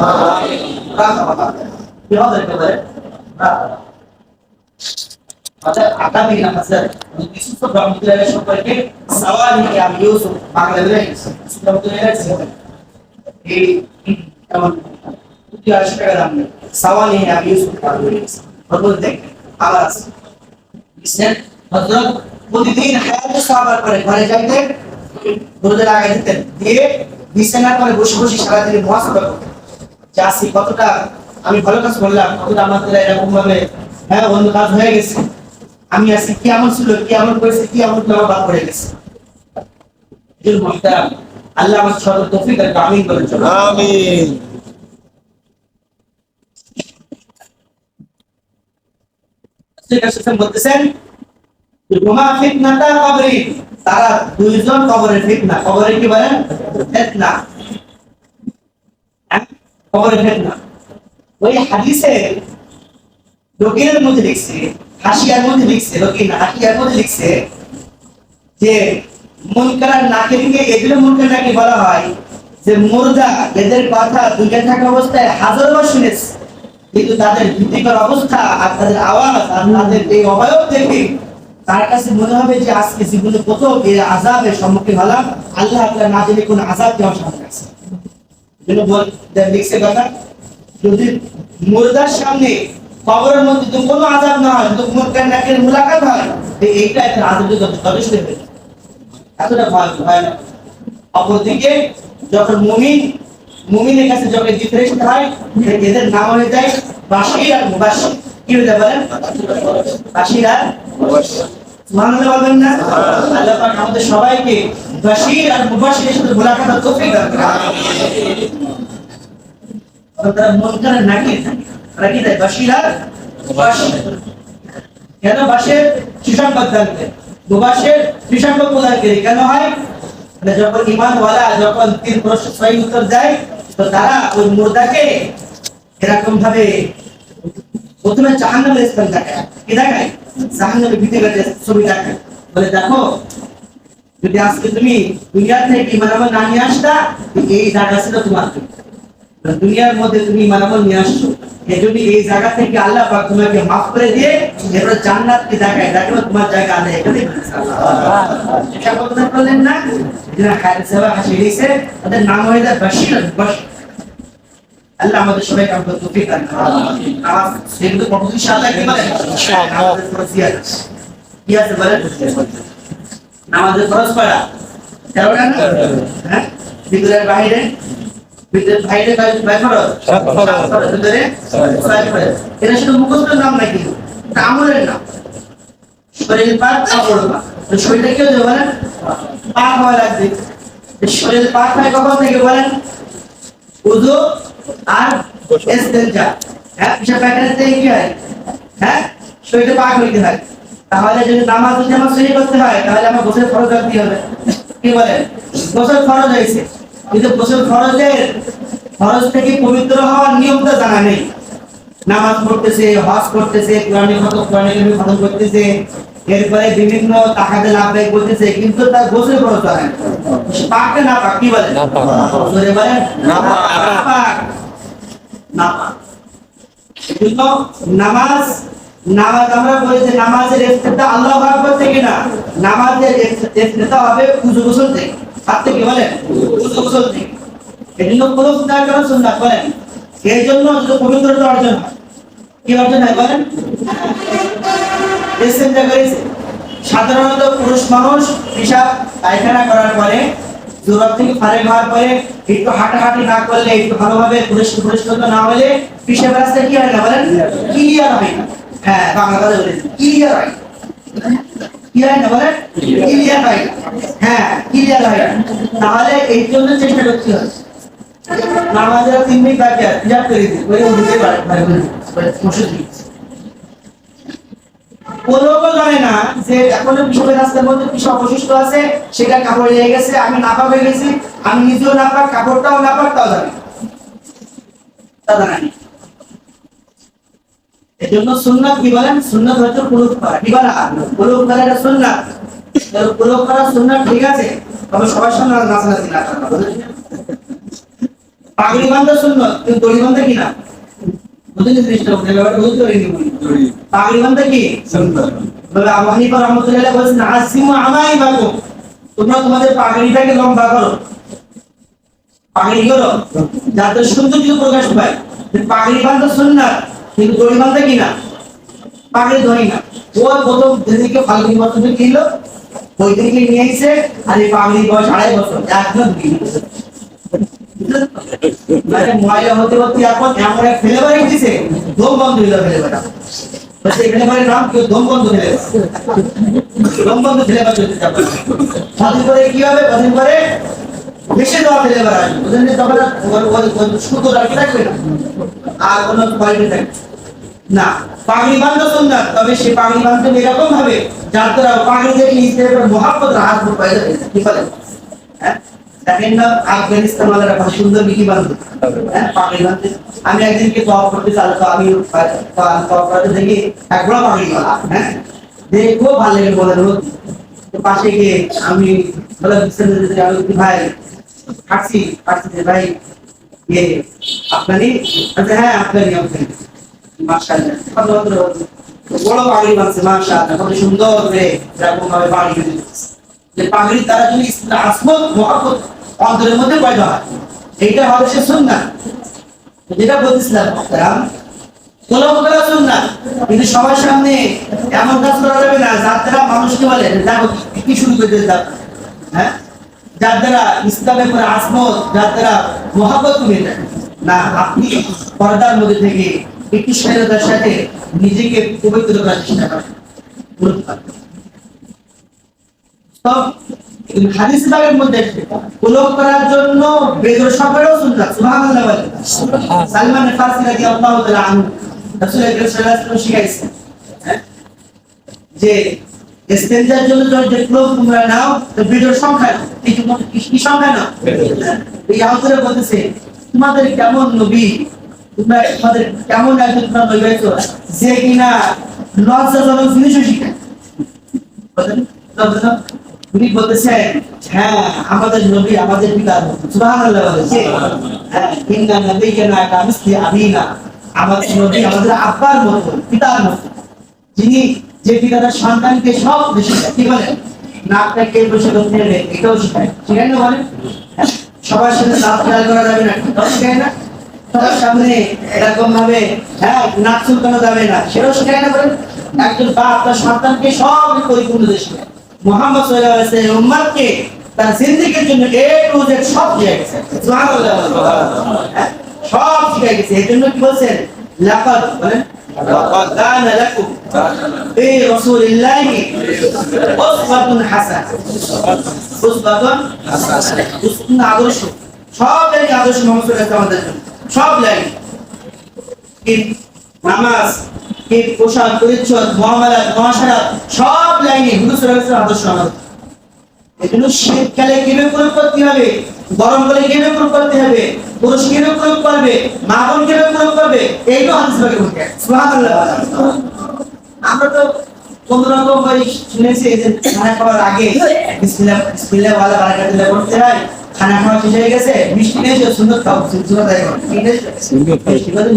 কি হবে একেবারে আগামী নামাজের বিশুদ্ধ রহমতুল্লাহ সম্পর্কে সওয়াল আমি ইউসুফ বাংলাদেশ এই কেমন 80 টাকা দাম নেই সওয়াল আমি ইউসুফ বাংলাদেশ বলতে আবার আছে বুঝছেন হযরত প্রতিদিন হায়াতে সাহাবার করে ঘরে যাইতেন দরজা লাগাই দিতেন দিয়ে বিছানার পরে বসে বসে সারা দিন মুহাসাবা করতেন যে আসি কতটা আমি ভালো কাজ করলাম কতটা আমাদের এরকম ভাবে হ্যাঁ অন্য কাজ হয়ে গেছে আমি আজকে কি আমল ছিল কি আমল করেছি কি আমল আমার বাদ পড়ে গেছে এই মুহতারাম আল্লাহ আমাদের সবার তৌফিক দান আমিন বলেন আমিন। ঠিক আছে বলতেছেন যে ওমা ফিতনাতা কবরি তারা দুইজন কবরের ফিতনা কবরে কি বলেন ফিতনা কবরের ফিতনা ওই হাদিসে লোকের মধ্যে লিখছে হাসিয়ার মধ্যে লিখছে লোকের হাসিয়ার মধ্যে লিখছে যে মুনকার নাকিরকে এগুলো মুনকার নাকি বলা হয় যে মুর্দা এদের কথা দুনিয়া থাকা অবস্থায় হাজারবার শুনেছে কিন্তু তাদের ভীতিকর অবস্থা আর তাদের আওয়াজ আর তাদের এই অবয়ব দেখে তার কাছে মনে হবে যে আজকে জীবনে প্রথম এই আযাবের সম্মুখীন হলাম আল্লাহ তাআলা না জানি কোন আযাব দেওয়ার সামনে আছে যেন লিখছে কথা যদি মুর্দার সামনে কবরের মধ্যে তো কোনো আযাব না হয় শুধু মুনকার নাকির মুলাকাত হয় এইটা একটা আযাব যথেষ্ট হবে এতটা ভয় না অপরদিকে যখন মুমিনের কাছে যখন জিজ্ঞেস হয় এদের নাম হয়ে যায় বাশীর আর মুবাশশির কি হয়ে যায় বলেন বাশীর আর মুবাশশির সুবহানাল্লাহ বলবেন না আল্লাহ পাক আমাদের সবাইকে বাশীর আর মুবাশশিরের সাথে মোলাকাতের তৌফিক দান করুন তারা মুনকার নাকির রাখি দেয় বাশীর আর মুবাশশির কেন বাশীর সুসংবাদ দান করে মুবাশশির সুসংবাদ প্রদান করে কেন হয় যখন ঈমানওয়ালা যখন তিন প্রশ্ন সহি উত্তর দেয় তো তারা ওই মুর্দাকে এরকম ভাবে প্রথমে জাহান্নামের স্থান দেখায় কি দেখায় জাহান্নামের ভিতরে ছবি দেখায় বলে দেখো যদি আজকে তুমি দুনিয়া থেকে ঈমান আমল না নিয়ে আসতা এই জায়গা ছিল তোমার দুনিয়ার মধ্যে তুমি ঈমান আমল নিয়ে আসছো এজন্য এই জায়গা থেকে আল্লাহ পাক তোমাকে maaf করে দিয়ে এরপর জান্নাত কি দেখায় দেখো তোমার জায়গা আল্লাহ এখানে এটা কথা বলেন না যারা খায়র সেবা হাসি দিয়েছে তাদের নাম হয়ে যায় বাশীর আর মুবাশশির আল্লাহ আমাদের সবাইকে আমাদের তৌফিক দান করুন নামাজ সেগুলো কত ইনশাআল্লাহ কি বলেন ইনশাআল্লাহ কি আছে বলেন নামাজের ফরজ পড়া 13টা না হ্যাঁ ভিতরের বাইরে ভিতরে এটা শুধু মুখস্থের নাম নাকি আমলের নাম শরীর পাক কাপড় পাক শরীরটা কি হতে বলেন পাক হওয়া লাগবে শরীর পাক হয় কখন থেকে বলেন উযু আর ইস্তেনজা হ্যাঁ পিশাব পায়খানা থেকে কি হয় হ্যাঁ শরীরটা পাক হইতে হয় তাহলে যদি নামাজ জামা সহি করতে হয় তাহলে আমার গোসল ফরজ রাখতে হবে কি বলেন গোসল ফরজ হয়েছে কিন্তু গোসল ফরজ থেকে পবিত্র হওয়ার নিয়মটা জানা নেই নামাজ পড়তেছে হজ করতেছে কোরআনের খতম করতেছে এরপরে বিভিন্ন তাকাতে লাভবাই করতেছে কিন্তু তার গোসল ফরজ হয় পাক না পাক কি বলেন জোরে বলেন না পাক না পাক কিন্তু নামাজ আমরা বলি যে নামাজের ইফতিতা আল্লাহু আকবার থেকে না নামাজের ইফতিতা হবে ওযু গোসল থেকে হাত থেকে বলেন ওযু গোসল থেকে এজন্য কোনো সুন্নাত কেন সুন্নাত বলেন এর জন্য যদি পবিত্রতা অর্জন হয় কি অর্জন হয় বলেন ইসতিনজা করেছে সাধারণত পুরুষ মানুষ পেশাব পায়খানা করার পরে জোরাব থেকে ফারেক হওয়ার পরে একটু হাঁটাহাঁটি না করলে একটু ভালোভাবে পরিষ্কার না হলে পেশাবের রাস্তা কি হয় না বলেন ক্লিয়ার হয় না হ্যাঁ বাংলা কথা বলেন ক্লিয়ার হয় কি হয় না বলেন ক্লিয়ার হয় হ্যাঁ ক্লিয়ার হয় তাহলে এই জন্য চেষ্টা করতে হবে নামাজের 3 মিনিট বাকি আছে হিসাব করে দিই ওই উঠতে পারে মসজিদ কোনোকে জানে না যে এখনো পিছনের রাস্তার মধ্যে কিছু অবশিষ্ট আছে সেটা কাপড় লেগে গেছে আমি নাপাক হয়ে গেছি আমি নিজেও নাপাক কাপড়টাও নাপাক তাও জানি তা জানি এজন্য সুন্নাত কি বলেন সুন্নাত হচ্ছে কুলুব করা কি বলা কুলুব করা এটা সুন্নাত উপলক করা সুন্নাত ঠিক আছে, তবে সবার সামনে নাচানাচি না করা। পাগড়ি বাঁধা সুন্নাত, কিন্তু দড়ি বাঁধা কি না? বুঝলেন জিনিসটা? ব্যাপারটা বুঝতে পারিনি। পাগড়ি বাঁধা কি সুন্নাত। বলে আবু হানিফা রাহমাতুল্লাহ বলেছেন আসিমু আমাইমাকুম, তোমরা তোমাদের পাগড়িটাকে লম্বা করো, পাগড়ি করো যাতে সৌন্দর্য প্রকাশ পায়। পাগড়ি বাঁধা সুন্নাত, কিন্তু দড়ি বাঁধা কি না? পাগড়ি ধরি না। ও প্রথম যেদিকে ফাল্গুনি মাসে কিনলো ওই দিকে নিয়ে এসে, আর এই পাগড়ি বয়স 2.5 বছর, একদম মানে ময়লা হতে হতে এখন এমন এক ফ্লেভার দিছে, দম বন্ধ হয়ে যাবে ফ্লেভারটা। বলছে এই ফ্লেভারের নাম কি? দম বন্ধ ফ্লেভার। দম বন্ধ ফ্লেভার চলতে যাবে। কদিন পরে কি হবে? কদিন পরে ভেসে যাওয়া ফ্লেভার আসবে। বুঝলেন? তখন ওই শুধু রাখি থাকবে না, আর কোনো কোয়ালিটি থাকবে না। পাগড়ি বাঁধা সুন্নাত, তবে সে পাগড়ি বাঁধতে এরকম ভাবে যার দ্বারা পাগড়ি দেখে ইসলামের মহব্বত রাহাত পাওয়া যাবে। কি বলে? হ্যাঁ, দেখেন না আফগানিস্তান ওয়ালারা কত সুন্দর বিকি বাঁধে, হ্যাঁ পাগড়ি বাঁধতে। আমি একদিনকে তওয়াফ করতে চাইলে তো আমি তওয়াফ করতে দেখি এক বড় পাগড়ি বাঁধা, হ্যাঁ দেখে খুব ভালো লেগে বলে তো পাশে গিয়ে আমি বলে আমি ভাই হাঁটছি যে ভাই ইয়ে আপনারই? আচ্ছা হ্যাঁ আপনারই। মাশাআল্লাহ কত বড় পাগড়ি বাঁধছে, মাশাআল্লাহ কত সুন্দর করে এরকম ভাবে পাগড়ি বাঁধছে। যে পাগড়ি তারা যদি আসমত মহব্বত অন্তরের মধ্যে পয়দা হয়, এইটা হবে সে সুন্নাত। যেটা বলছিলাম রাম কোলাম করা সুন্নাত, কিন্তু সবার সামনে এমন কাজ করা যাবে না যার দ্বারা মানুষকে বলে দেখো কি শুরু করে দাও, হ্যাঁ যার দ্বারা ইসলামের পরে আসমত, যার দ্বারা মহব্বত কমে যায় না। আপনি পর্দার মধ্যে থেকে একটু স্বাধীনতার সাথে নিজেকে পবিত্র করার চেষ্টা করেন। হাদিস বাগের মধ্যে কুলক করার জন্য বেজর সফরেও সুন্নাত। সুবহানাল্লাহ বলেন। সালমান ফারসি রাদিয়াল্লাহু তাআলা আনহু রাসূল সাল্লাল্লাহু আলাইহি ওয়াসাল্লাম শিখাইছেন যে ইস্তেনজার জন্য যে কুলক তোমরা নাও, তো বেজর সংখ্যা নাও। কি সংখ্যা নাও? এই আয়াতে বলতেছে তোমাদের কেমন নবী, তোমাদের কেমন একজন নবী হয়েছে যে কিনা লজ্জাজনক জিনিসও শিখায়। বলেন উনি বলতেছেন হ্যাঁ আমাদের নবী আমাদের পিতার মতো। সুবহানাল্লাহ বলেছে। হ্যাঁ ইন্না নবিয়ানা কামিসলি আবিনা, আমাদের নবী আমাদের আব্বার মতো, পিতার মতো, যিনি যে পিতা তার সন্তানকে সব শেখায়। কি বলে? নাকটাকে বসে করতে হবে, এটাও শেখায়। শেখায় না? বলেন সবার সাথে নাক খেয়াল করা যাবে না, এটাও শেখায় না? সবার সামনে এরকম ভাবে হ্যাঁ নাক চুলকানো যাবে না, সেটাও শেখায় না? বলেন একজন বাপ তার সন্তানকে সব পরিপূর্ণ শেখায়। মুহাম্মদ সাল্লাল্লাহু আলাইহি ওয়াসাল্লাম উম্মতকে তার জিন্দেগির জন্য এ টু জেড সব শিখিয়ে গেছে। সুবহানাল্লাহ সব শিখিয়ে গেছে। এর জন্য কি বলছেন? লাকাদ বলেন লাকাদ কানা লাকুম ফি রাসূলিল্লাহি উসওয়াতুন হাসানাহ। উসওয়াতুন হাসানাহ উসওয়াতুন আদর্শ, সব লাইন আদর্শ মুহাম্মদ সাল্লাল্লাহু আলাইহি ওয়াসাল্লাম আমাদের জন্য সব লাইন। কি নামাজ, কি পোশাক পরিচ্ছদ, মুআমালাত, মুআশারাত, সব লাইনে হুজুর সাল্লাল্লাহু আলাইহি ওয়াসাল্লাম আদর্শ আমাদের। এজন্য শীতকালে কিভাবে প্রয়োগ করতে হবে, গরমকালে কিভাবে প্রয়োগ করতে হবে, পুরুষ কিভাবে প্রয়োগ করবে, মা বোন কিভাবে প্রয়োগ করবে, এইটা হাদিস পাকে বলতে আছে। সুবহানাল্লাহ। আমরা তো কোন রকম ভাই শুনেছি যে খানা খাওয়ার আগে বিসমিল্লাহ বিসমিল্লাহ ওয়ালা বারাকাতুল্লাহ পড়তে হয়। খানা খাওয়া শেষ হয়ে গেছে, মিষ্টি নেই, সুন্নাত খাও, সুন্নাত আদায় করো। ঠিক আছে?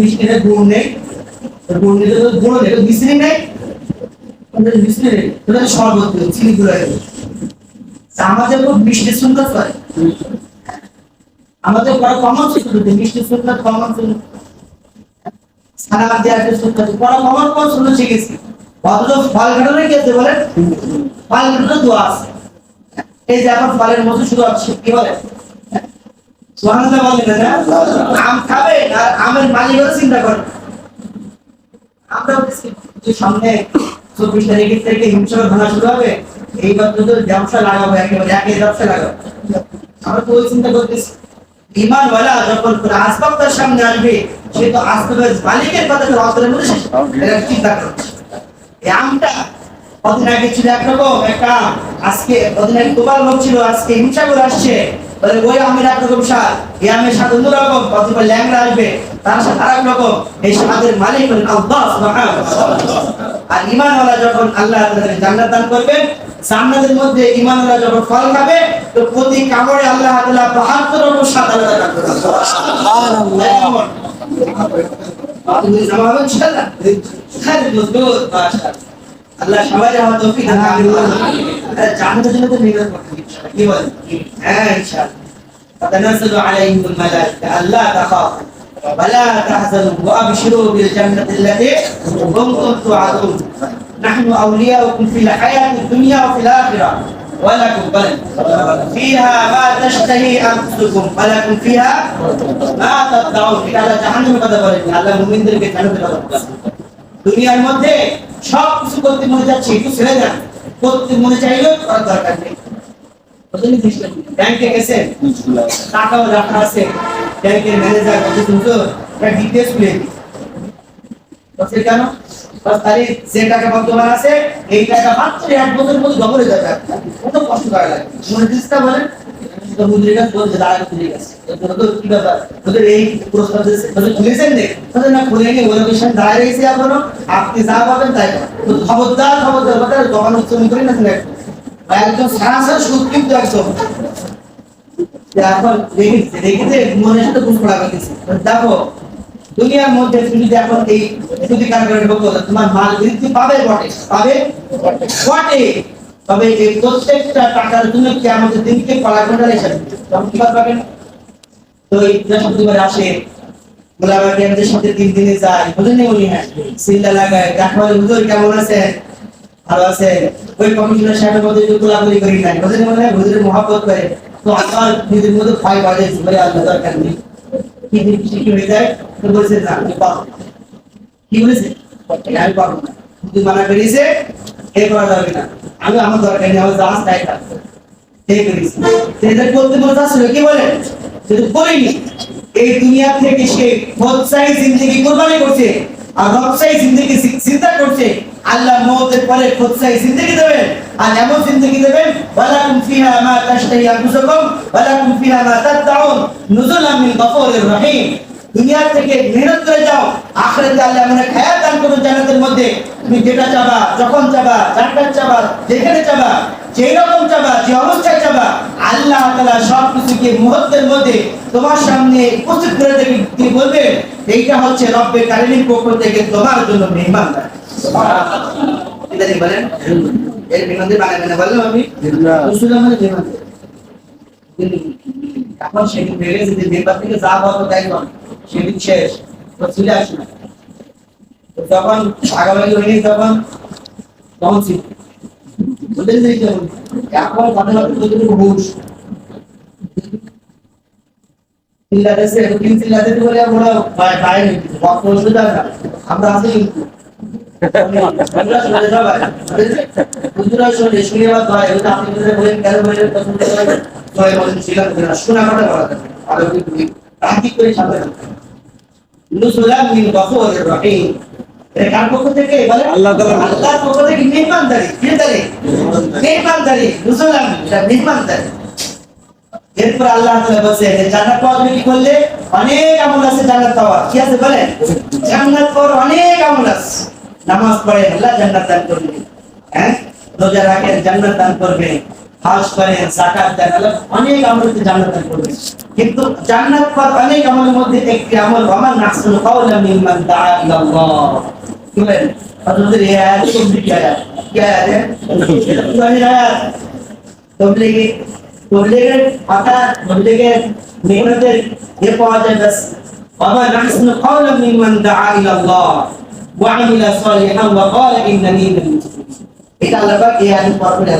মিষ্টি নেই, গুড় নেই, গুড় নিলে তো গুড় নেই, মিষ্টি নেই, মিষ্টি নেই, ওটা শরবত চিনি গুঁড়ো। আমাদের খুব মিষ্টি সুন্নাত করে, আমাদের বড় কমন সুন্নাত, মিষ্টি সুন্নাত কমন সুন্নাত, সালাত দেওয়ার সুন্নাত বড় কমন কোন সুন্নাত শিখেছি। অথচ ফল কাটানো কি আছে বলেন? ফল কাটানো দোয়া আছে। এই যে এখন ফলের মধ্যে শুধু আছে কি বলে? সুবহানাল্লাহ বলেন না? আম খাবে আর আমের মালিকের চিন্তা করে। আমরা যে সামনে 24 তারিখ থেকে হিমসাগর ভাঙা শুরু হবে, এইবার তো ব্যবসা লাগাবো, একেবারে একই ব্যবসা লাগাবো। আমরা তো ওই চিন্তা করতেছি ঈমানওয়ালা যখন আসবাব তার সামনে আসবে, সে তো আসবাবের মালিকের কথা অন্তরের মধ্যে চিন্তা করছে। এই আমটা কদিন আগে ছিল একরকম একটা, আজকে কদিন আগে গোপাল ভোগ ছিল, আজকে হিমসাগর আসছে, বলে ওই আমের একরকম স্বাদ, এই আমের স্বাদ অন্যরকম, কতবার ল্যাংড়া আসবে তার সাথে আরেক রকম। এই স্বাদের মালিক হলেন আল্লাহ সুবহানাহু ওয়া তাআলা। আর ঈমানওয়ালা যখন আল্লাহ তাআলা জান্নাত দান করবেন, জান্নাতের মধ্যে ঈমানওয়ালা যখন ফল খাবে, তো প্রতি কামড়ে আল্লাহ তাআলা 72 রকম স্বাদ আলাদা করবেন। সুবহানাল্লাহ। আপনি জামাবেন ইনশাআল্লাহ। হ্যাঁ মজবুত মাশাআল্লাহ। আল্লাহ সবাই আমার তৌফিক দান করুন। জান্নাতের জন্য তো নিয়ত করতে ইনশাআল্লাহ। কি বলেন? হ্যাঁ ইনশাআল্লাহ। تتنزل عليهم الملائكة ألا تخافوا ولا تحزنوا وأبشروا بالجنة التي كنتم توعدون نحن أولياؤكم في الحياة الدنيا وفي الآخرة ولكم فيها ما تشتهي أنفسكم ولكم فيها ما تدعون إلى جهنم قد বলেন আল্লাহ মুমিনদেরকে জান্নাতে দান করবেন। দুনিয়ার মধ্যে সব কিছু করতে মনে যাচ্ছে, একটু ছেড়ে দেন, করতে মনে চাইলেও করার দরকার নেই। ব্যাংকে গেছেন, টাকাও রাখা আছে, ব্যাংকের ম্যানেজার বলছে তুমি তো একটা ডিটেইলস খুলে দিই বলছে কেন? তাহলে যে টাকা বর্তমান আছে এই টাকা মাত্র 1 বছরের মধ্যে ডবল হয়ে যাবে, কত কষ্ট করা লাগে মনে দিস্তা বলেন তো মুদ্রিক কাজ বলছে দাঁড়া ঠিক আছে তো কি ব্যাপার ওদের এই প্রস্তাব দিয়েছে ওদের খুলেছেন না ওদের না খুলে নিয়ে ওদের পেছনে দাঁড়িয়ে রয়েছে এখনো আপনি যা পাবেন তাই তো খবরদার কথা দোকান উচ্চারণ করি না একদম সরাসরি সুদ কিন্তু একদম এখন দেখেছে মনের সাথে বুঝ পড়া গেছে। দেখো দুনিয়ার মধ্যে তুমি যদি এখন এই সুদি কারবারে ঢোকো তোমার মাল বৃদ্ধি পাবে বটে তবে এই প্রত্যেকটা টাকার জন্য কি আমাদের দিনকে কলা কোটালে এসে তখন কি পাবেন? তো এই বৃহস্পতিবার আসে গোলাবার কেন্দ্রের সাথে 3 দিনে যায় বুঝেনি উনি হ্যাঁ সিল্লা লাগায় ডাকমালে হুজুর কেমন আছে? ভালো আছে। ওই কমিশনার সাহেবের মধ্যে যে গোলাগুলি করি নাই বুঝেনি মনে হয় হুজুরের মহব্বত করে তো আমার নিজের মধ্যে ভয় বাজে বলে আল্লাহ দরকার নেই কি হয়ে যায় তো বলছে না আমি পাবো কি বলেছে আমি পাবো না তুই মানা করিয়েছে এ করা যাবে না আমি আমার দরকার নেই আমার জাহাজ তাই থাকবে এই করিস এটা বলতে মজা ছিল কি বলে যদি করিনি এই দুনিয়া থেকে সে বদসাই জিন্দেগি কুরবানি করছে আর রবসাই জিন্দেগি চিন্তা করছে আল্লাহ মওতের পরে বদসাই জিন্দেগি দেবেন আর এমন জিন্দেগি দেবেন ওয়ালাকুম ফিহা মা তাশতাহি আনফুসুকুম ওয়ালাকুম ফিহা মা তাদউন নুজুলাম মিন গফুরির রহিম। দুনিয়া থেকে মেহনত করে যাও, আখিরাতে আল্লাহ আমাদের হায়াত দান করুন জান্নাতের মধ্যে। তুমি যেটা চাবা, যখন চাবা, জান্নাত চাবা, যেখানে চাবা, যেই রকম চাবা, যে অবস্থায় চাবা, আল্লাহ তাআলা সব কিছুকে মুহূর্তের মধ্যে তোমার সামনে উপস্থিত করে দেবে। তিনি বলবেন এইটা হচ্ছে রব্বে কারিমের পক্ষ থেকে তোমার জন্য মেহমানদার। সুবহানাল্লাহ। এটা বলেন এর মেহমানদের বানাবেন বললাম আমি রাসূল আমাদের মেহমান এখন সেদিন বেড়ে যদি মেম্বার থেকে যা বলতো তাই নয় সেদিন শেষ তো চলে আসে না যখন আগামী হয়নি তখন ছিল বুঝলেন যে এখন ঘটনা ঘুষ চিল্লাতেছে তিন চিল্লাতে বলে আমরা বাইরে আমরা আছি শোনা কথা বলা কার পক্ষ থেকে বলে আল্লাহর পক্ষ থেকে মেহমানদারি মেহমানদারি। এরপর আল্লাহ তাআলা বলেছে জান্নাত পাওয়ার কি করলে অনেক আমল আছে জান্নাত পাওয়ার কি আছে বলেন জান্নাত পাওয়ার অনেক আমল আছে। নামাজ পড়ে আল্লাহ জান্নাত দান করবে, হ্যাঁ রোজা রাখেন জান্নাত দান করবে, হজ করেন যাকাত দেন আল্লাহ অনেক আমলতে জান্নাত দান করবে। কিন্তু জান্নাত পাওয়ার অনেক আমলের মধ্যে একটি আমল ওয়ামান নাহসুল কাওলা মিম্মান দাআ ইলাল্লাহ কি বলেন হযরতের এই আয়াত কমপ্লিট আয়াত কি আয়াত এটা পুরানি আয়াত তবলিগের কথা তবলিগের মেহনতের এ পাওয়া যায় বাস ওয়ামান নাহসুল কাওলা মিম্মান দাআ ইলাল্লাহ ওয়া আমিলা সালিহান ওয়া ক্বালা ইন্নানি মিনাল মুসলিমিন। এটা আল্লাহ পাক এই আয়াত পড়ে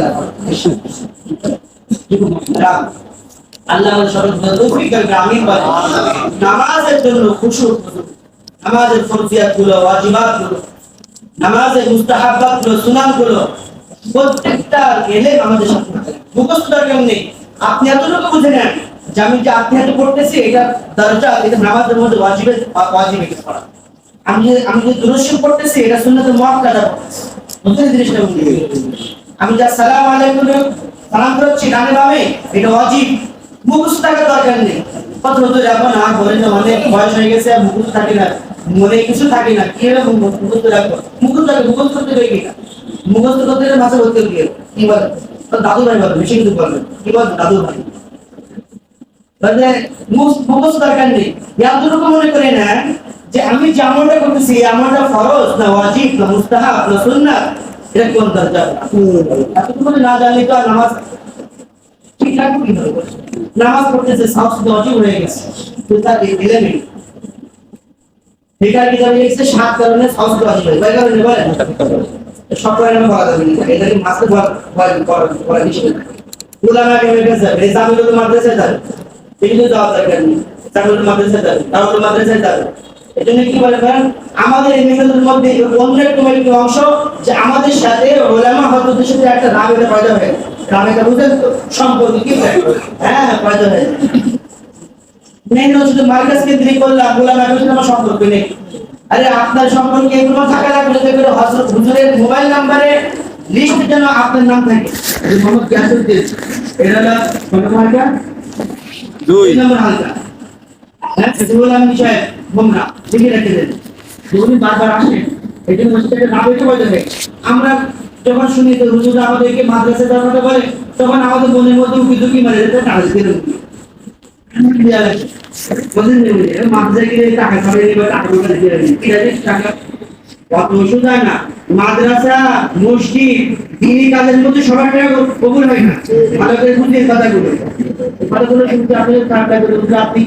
আল্লাহ আল্লাহ তৌফিক দান আমিন বলেন। নামাজের জন্য খুশু নামাজের ফরজিয়াত গুলো ওয়াজিবাত গুলো নামাজের মুস্তাহাবাত গুলো সুনান গুলো প্রত্যেকটা এলে আমাদের সাথে মুখস্থ দরকার নেই। আপনি এতটুকু বুঝে নেন যে আমি যে আপনি এত পড়তেছি এটা দরজা এটা নামাজের মধ্যে ওয়াজিব পড়া। আমি যে দুরূদ শরীফ পড়তেছি এটা সুন্নাতুল মুআক্কাদা পড়তেছি বুঝলেন জিনিসটা বুঝলেন। আমি যা সালাম আলাইকুম সালাম করছি ডানে বামে এটা ওয়াজিব মুখস্থ থাকার দরকার নেই। কত হতো এখন আর বলেন না, অনেক বয়স হয়ে গেছে, আর মুখস্থ থাকে না, মনে কিছু থাকে না, কিভাবে মুখস্থ রাখবো? মুখস্থ করতে হবে কিনা, মুখস্থ করতে গেলে মাথা ভর্তি হয়ে গেল। কি বলে দাদু ভাই বলে, বেশি কিছু বলবেন, কি বল দাদু ভাই মানে মুখস্থ দরকার নেই। এতটুকু মনে করে না যে আমি যে আমলটা করতেছি, আমলটা ফরজ না ওয়াজিব না মুস্তাহাব না সুন্নাত, এটা কোন দরজা? এতটুকু না জানলে তো আর নামাজ ঠিক রাখবো কিভাবে? নামাজ পড়তেছে সাউথ ওয়াজিব হয়ে গেছে, তো তার এলিমেন্ট এটা কি জানি এসে সাত কারণে সাউথ ওয়াজিব হয়ে যায়, কারণে বলেন সব কারণে বলা যাবে না, এটা কি মাসে বলা কিছু না। উলামা কেমন কাছে যাবে, জামিলুল মাদ্রাসায় যাবে, এগুলো যাওয়া দরকার নেই, জামিলুল মাদ্রাসায় যাবে, দারুল মাদ্রাসায় যাবে। এজন্য কি বলেন আমাদের এই মেহনতের মধ্যে অন্য একটি অংশ যে আমাদের সাথে উলামা হযরতের সাথে একটা রাবেতা পয়দা হয়, রাবেতা বুঝেন তো, সম্পর্ক কি হয়, হ্যাঁ পয়দা হয়। মেহনত শুধু মার্কাজ কেন্দ্রিক করলাম, উলামার সাথে আমার সম্পর্ক নেই। আরে আপনার সম্পর্কে এগুলো থাকা লাগবে, যেগুলো হযরত হুজুরের মোবাইল নম্বরে লিস্ট যেন আপনার নাম থাকে, মোহাম্মদ গিয়াসউদ্দিন, এটা না কত মার্কা 2 নম্বর হালকা, হ্যাঁ সেগুলো আমি বিষয় তোমরা লিখে রেখে দেন, যদি বারবার আসে এই জন্য সেটাকে রাবেতা বলে দেয়। আমরা যখন শুনি তো হুজুর আমাদেরকে মাদ্রাসায় যাওয়ার কথা বলে, তখন আমাদের মনের মধ্যে উকি ঝুঁকি মারে যেতে টাকা দিতে দেওয়া লাগে, বলেন মাদ্রাসায় গিয়ে টাকা খাবে নিবে, টাকা দিয়ে দেবে, কি আছে টাকা কত ওষুধ হয় না। মাদ্রাসা মসজিদ দিনী কাজের মধ্যে সবার টাকা কবুল হয় না। ভালো করে বুঝিয়ে কথাগুলো, কথাগুলো শুনতে আপনাদের খারাপ লাগবে, আপনি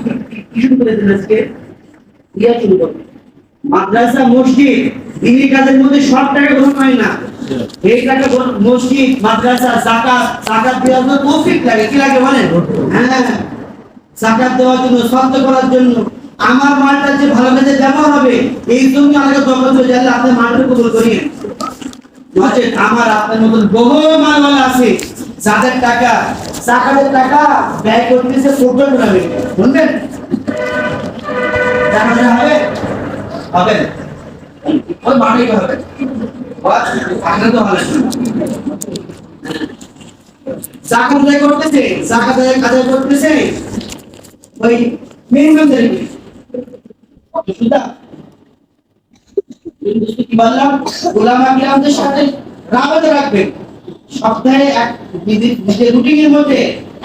কি শুরু করে দিলেন আজকে, ইয়া শুরু করুন। মাদ্রাসা মসজিদ দিনী কাজের মধ্যে সব টাকা গ্রহণ হয় না। এই টাকা মসজিদ মাদ্রাসা যাকাত দেওয়ার জন্য তৌফিক লাগে, কি লাগে বলেন? হ্যাঁ যাকাত দেওয়ার জন্য, সদকা করার জন্য, আমার মালটা যে ভালো কাজে ব্যবহার হবে এই জন্য আমাকে দরকার হয়ে যাবে, আপনার মালটা কবুল করিয়েন। নচেত আমার আপনার মতন বহু মালওয়ালা আছে যাদের টাকা যাকাতের টাকা ব্যয় করতেছে ফুটবল টুর্নামেন্টে, শুনবেন জানা হবে হবে ওই মাঠে হবে, আগে তো হবে যাকাত আদায় করতেছে, যাকাত আদায় করতেছে ওই মেহমানদের সুদা কি বললাম, উলামা কিরামদের সাথে রাবেতা রাখবেন, সপ্তাহে এক নিজের রুটিনের মধ্যে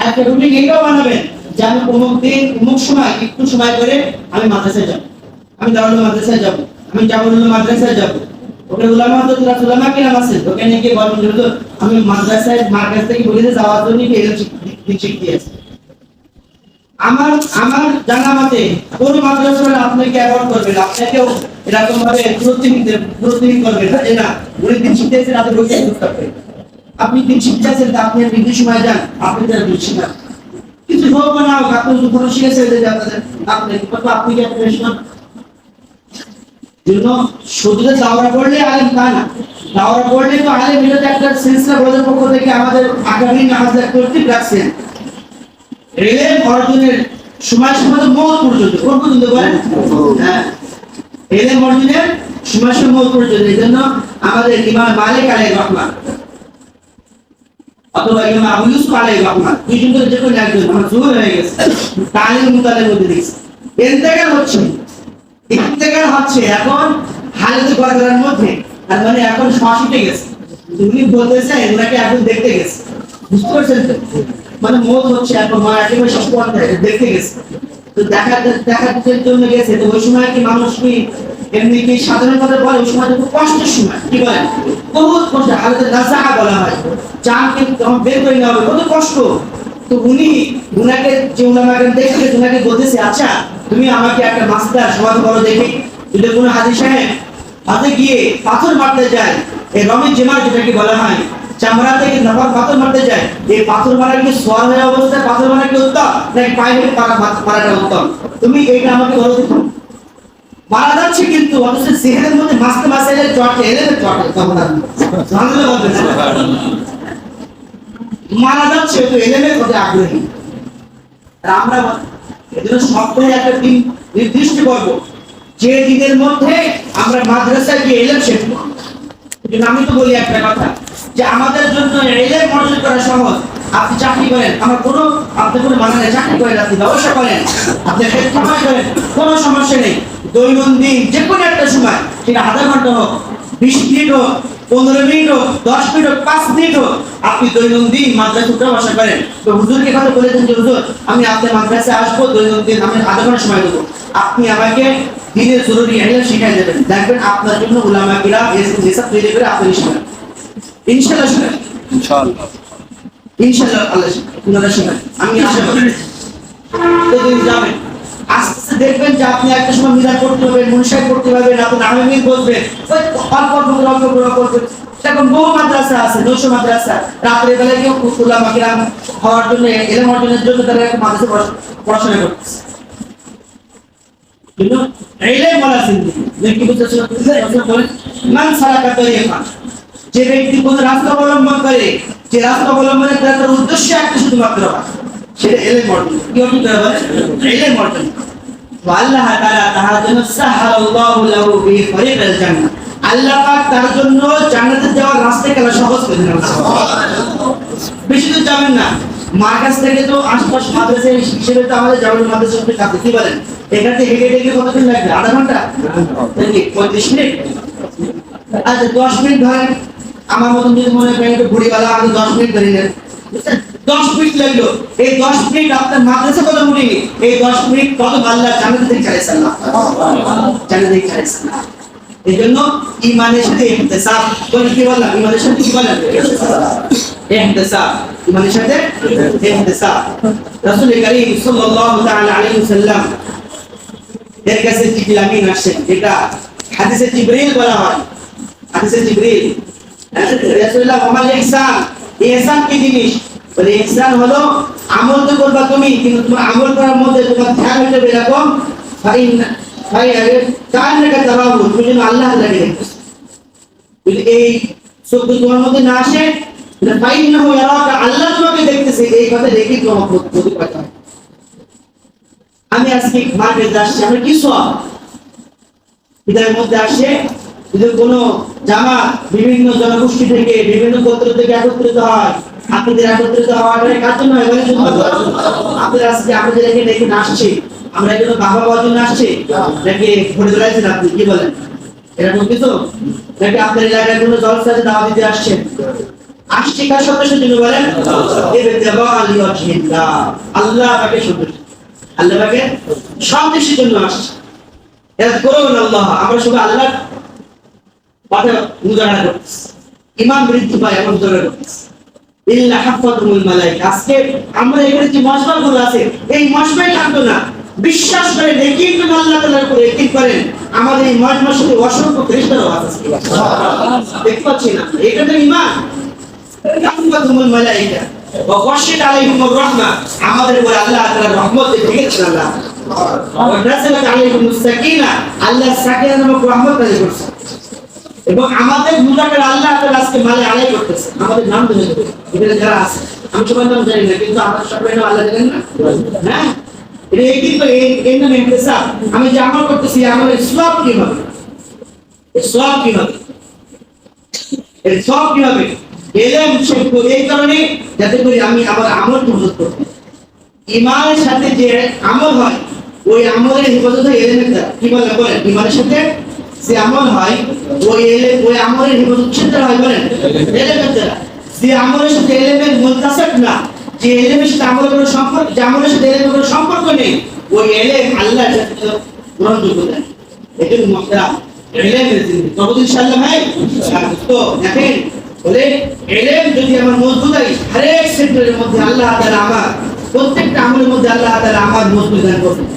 একটা রুটিন এইটাও বানাবেন যে আমি অমুক দিন অমুক সময় একটু সময় করে আমি মাদ্রাসায় যাব, আমি দারুল মাদ্রাসায় যাব, আমি জামিলুল মাদ্রাসায় যাব। ওখানে উলামা তো উলামা কিরাম আছে, ওখানে গিয়ে বলবেন যে আমি মাদ্রাসায় মার্কাজ থেকে বলেছে যাওয়ার জন্য শিখতে আসছি। আমার জানা মতে কোন মাদ্রাসা আপনাকে অ্যাভয়েড করবে না, আপনাকেও এরকম ভাবে প্রতিনিধি করবে না যে না উনি দিন শিখতেছেন আপনি বসে করতে পারবেন, আপনি দিন শিখতেছেন আপনি নির্দিষ্ট সময় যান, আপনি যারা দিন শিখান কিছু হোক না হোক, আপনি যখন শিখেছেন আপনি আপনি কি আপনি শোনান জন্য শুধু দাওরা পড়লে আলেম তা না, দাওরা পড়লে তো আলেম, এটা একটা সিলসিলা বোর্ডের পক্ষ থেকে আমাদের আগামী নামাজ কর্তৃক রাখছেন এলেম অর্জনের সময় সীমা তো মওত পর্যন্ত, কোন পর্যন্ত বলেন? হ্যাঁ এলেম অর্জনের সময় সীমা মওত পর্যন্ত। এজন্য আমাদের ইমাম মালিক আলাইহির রহমান অথবা ইমাম আবু ইউসুফ আলাইহির রহমান দুইজন করে যে কোনো একজন আমার জোর হয়ে গেছে, তালিম মুতালের মধ্যে দেখছি ইন্তেকাল হচ্ছে এখন হালতে গড়ার মধ্যে, আর মানে এখন শ্বাস উঠে গেছে, উনি বলতেছে ওনাকে এখন দেখতে গেছে, বুঝতে পারছেন তো, মানে মত হচ্ছে এখন মা একেবারে শেষ পর্যায়ে দেখতে গেছে, তো দেখার জন্য গেছে। তো ওই সময় কি মানুষ কি এমনি কি সাধারণভাবে বলে ওই সময় খুব কষ্টের সময়, কি বলেন বহুত কষ্ট, হালতে নাজাহা বলা হয়, জানকে যখন বের করে নেওয়া হবে কত কষ্ট। তো উনাকে যে উনাকে দেখে উনাকে বলতেছে আচ্ছা তুমি আমাকে একটা মাস্টার সমাজ করো দেখি, যদি কোনো হাজি সাহেব হাতে গিয়ে পাথর মারতে যায়, এই রমি জেমার যেটাকে বলা হয় চামড়া থেকে নফর পাথর মারতে যায়, এই পাথর মারা কি সোয়ার হয়ে অবস্থায় পাথর মারা কি উত্তম নাকি পায়ে হেঁটে মারাটা উত্তম, তুমি এইটা আমাকে বলো দেখো। মারা যাচ্ছে কিন্তু অথচ সেহেদের মধ্যে মাসে চটে এলে মারা যাচ্ছে তো এলেমের প্রতি আগ্রহী। আর আমরা এজন্য সপ্তাহে একটা দিন নির্দিষ্ট করব যে দিনের মধ্যে আমরা মাদ্রাসায় গিয়ে এলেম শিখবো। আমি তো বলি একটা কথা যে আমাদের জন্য এলেম অর্জন করা সহজ, আপনি চাকরি করেন, আমার কোনো আপনি কোনো মানে নেই, চাকরি করেন, আপনি ব্যবসা করেন, আপনি খেলাধুলা করেন, কোনো সমস্যা নেই। দৈনন্দিন যে কোনো একটা সময়, সেটা আধা ঘন্টা হোক, 20 মিনিট হোক, 15 মিনিট হোক, 10 মিনিট হোক, 5 মিনিট হোক, আপনি দৈনন্দিন মাদ্রাসা উঠে বসা করেন। তো হুজুরকে কথা বলেছেন যে হুজুর আমি আপনার মাদ্রাসায় আসবো, দৈনন্দিন আমি আধা ঘন্টা সময় দেবো, আপনি আমাকে দিনের জরুরি এলেম শিখাই দেবেন। দেখবেন আপনার জন্য উলামা কিরাম যেসব তৈরি করে আপনি শিখান, ইনশাআল্লাহ শিখান, ইনশাআল্লাহ ইনশাআল্লাহ আল্লাহ আপনারা শিখান, আমি আশা করি। তো দিন যাবেন, আস্তে আস্তে দেখবেন যে আপনি একটা সময় মিলাদ করতে পারবেন, মুনশাই করতে পারবেন, আপনি নামে মিল বসবেন, ওই অল্প করবেন। এখন বহু মাদ্রাসা আছে, 900 মাদ্রাসা, রাতের বেলায় কেউ উলামা কিরাম হওয়ার জন্য, এলেম অর্জনের জন্য তারা একটা মাদ্রাসা পড়াশোনা করতেছে। কিন্তু এলেম বলা জিন্দেগি, কি বুঝতেছেন? রাসূল বলেন মান সালাকা তরিকান, যে ব্যক্তি কোন রাস্তা অবলম্বন করে, যে রাস্তা অবলম্বনের তার উদ্দেশ্য একটা শুধুমাত্র সেটা এলেম অর্জন। কি অর্জন করে বলে? এলেম অর্জন। আল্লাহ তাআলা তার জন্য সাহালাল্লাহু লাহু বি তরিকাল জান্নাহ, আল্লাহ পাক তার জন্য জান্নাতে যাওয়ার রাস্তাকে সহজ করে দিলেন। বেশি দূর যাবেন না, মার কাছ থেকে তো আশপাশ মাদ্রাসা হিসেবে তো আমাদের জামাল মাদ্রাসা কাছে, কি বলেন? এখান থেকে হেঁটে হেঁটে কতক্ষণ লাগবে? আধা ঘন্টা নাকি 35 মিনিট? আচ্ছা 10 মিনিট ধরেন, আমার মতন যদি মনে করেন একটু ঘুড়িওয়ালা, আমি 10 মিনিট ধরে নেন, 10 মিনিট লাগলো। এই 10 মিনিট আপনার মাদ্রাসা কত মুড়ি, এই 10 মিনিট কত আল্লাহ জান্নাত থেকে চাইছে, আল্লাহ জান্নাত থেকে চাইছে। এই জন্য ঈমানের সাথে ইহতিসাব বলে, কি বললাম? ঈমানের সাথে কি বলেন? ইহতিসাব, ঈমানের সাথে ইহতিসাব। রাসূল করিম সাল্লাল্লাহু তাআলা আলাইহি ওয়াসাল্লাম এর কাছে জিবরিল আমিন আসেন, এটা হাদিসে জিবরিল বলা হয়, হাদিসে জিবরিল। রাসূলুল্লাহ ওমাল ইহসান, ইহসান কি জিনিস? বলে ইহসান হলো আমল তো করবা তুমি, কিন্তু তোমার আমল করার মধ্যে তোমার ধ্যান হইতে এরকম ভাই কান্নাকা তারাবু, তুমি যেন আল্লাহ লাগে। যদি এই শব্দ তোমার মধ্যে না আসে, ফাইন্নাহু ইয়ারাকা, আল্লাহ তোমাকে দেখতেছে, এই কথা দেখি তোমার প্রতিপাদ হয়। আমি আজকে মার্কেটে আসছি, আমরা কি সব হৃদয়ের মধ্যে আসে, যদি কোনো জামা বিভিন্ন জনগোষ্ঠী থেকে, বিভিন্ন গোত্র থেকে একত্রিত হয়, আপনাদের একত্রিত হওয়ার কার জন্য হয়? বলে আপনাদের আজকে আমাদের এখানে আসছে, আমরা এখানে বাবা বাবার জন্য আসছি নাকি ঘুরে বেড়াইছেন? আপনি কি বলেন? এরকম কিছু নাকি আপনার এলাকায় কোনো জলসাতে দাওয়া দিতে আসছেন? আসছে কার সন্তুষ্টির জন্য? বলেন আল্লাহ পাকের সন্তুষ্টি, আল্লাহ পাকের সন্তুষ্টির জন্য আসছে। আমরা শুধু আল্লাহ কথা মুজাহারা করতেছি, ঈমান বৃদ্ধি পায় এমন মুজাহারা করতেছি। ইল্লা হাফাতুল মালায়েকা, আজকে আমরা এখানে যে মশবাগুলো আছে, এই মশবাই থাকতো না, বিশ্বাস করে নেকির জন্য আল্লাহ তাআলার উপরে ইয়াকিন করেন, আমাদের এই মশবার সাথে অসংখ্য ফেরেশতাও আছে, দেখতে পাচ্ছি না? এটা তো ঈমান। হাফাতুল মালায়েকা ওয়া গাশিয়াত আলাইহিমুর রাহমা, আমাদের উপরে আল্লাহ তাআলার রহমত ঢেকেছেন। আল্লাহ ওয়া নাযালাত আলাইহিমুস সাকিনা, আল্লাহ সাকিনা নামক রহমত নাযিল করেছেন। এবং আমাদের মুজাহিদ আল্লাহ তাআলা আজকে মালে আলাই করতেছে, আমাদের নাম ধরে এখানে যারা আছে, আমি সবার নাম জানি না, কিন্তু আমার সবার নাম আল্লাহ জানেন না? হ্যাঁ, এটা কি তো এই নাম ইহতিসাব। আমি যে আমল করতেছি, আমলের সওয়াব কি হবে? এই সওয়াব কি হবে? এই সওয়াব কি হবে? এলেম শিখব এই কারণে যাতে করে আমি আমার আমল মজবুত করতে, ঈমানের সাথে যে আমল হয়, ওই আমলের হেফাজত হয় এলেমের দ্বারা। কি বলে? বলেন ঈমানের সাথে যে আমল হয়, ওই আমলের হেফাজত সেটা হয় বলেন এলেমের দ্বারা। যে আমলের সাথে এলেমের মুনতাসিব না, যে এলেমের সাথে আমলের কোনো সম্পর্ক, যে আমলের সাথে এলেমের কোনো সম্পর্ক নেই, ওই এলেম আল্লাহর সাথে গ্রহণযোগ্য দেয়। এজন্য মুহতারাম এলেমের জিন্দেগি কবুল ইনশাআল্লাহ ভাই। তো দেখেন, বলে এলেম যদি আমার মজবুত হয়, হরেক সেক্টরের মধ্যে আল্লাহ তাআলা আমার প্রত্যেকটা আমলের মধ্যে আল্লাহ তাআলা আমার মজবুত দান করবেন।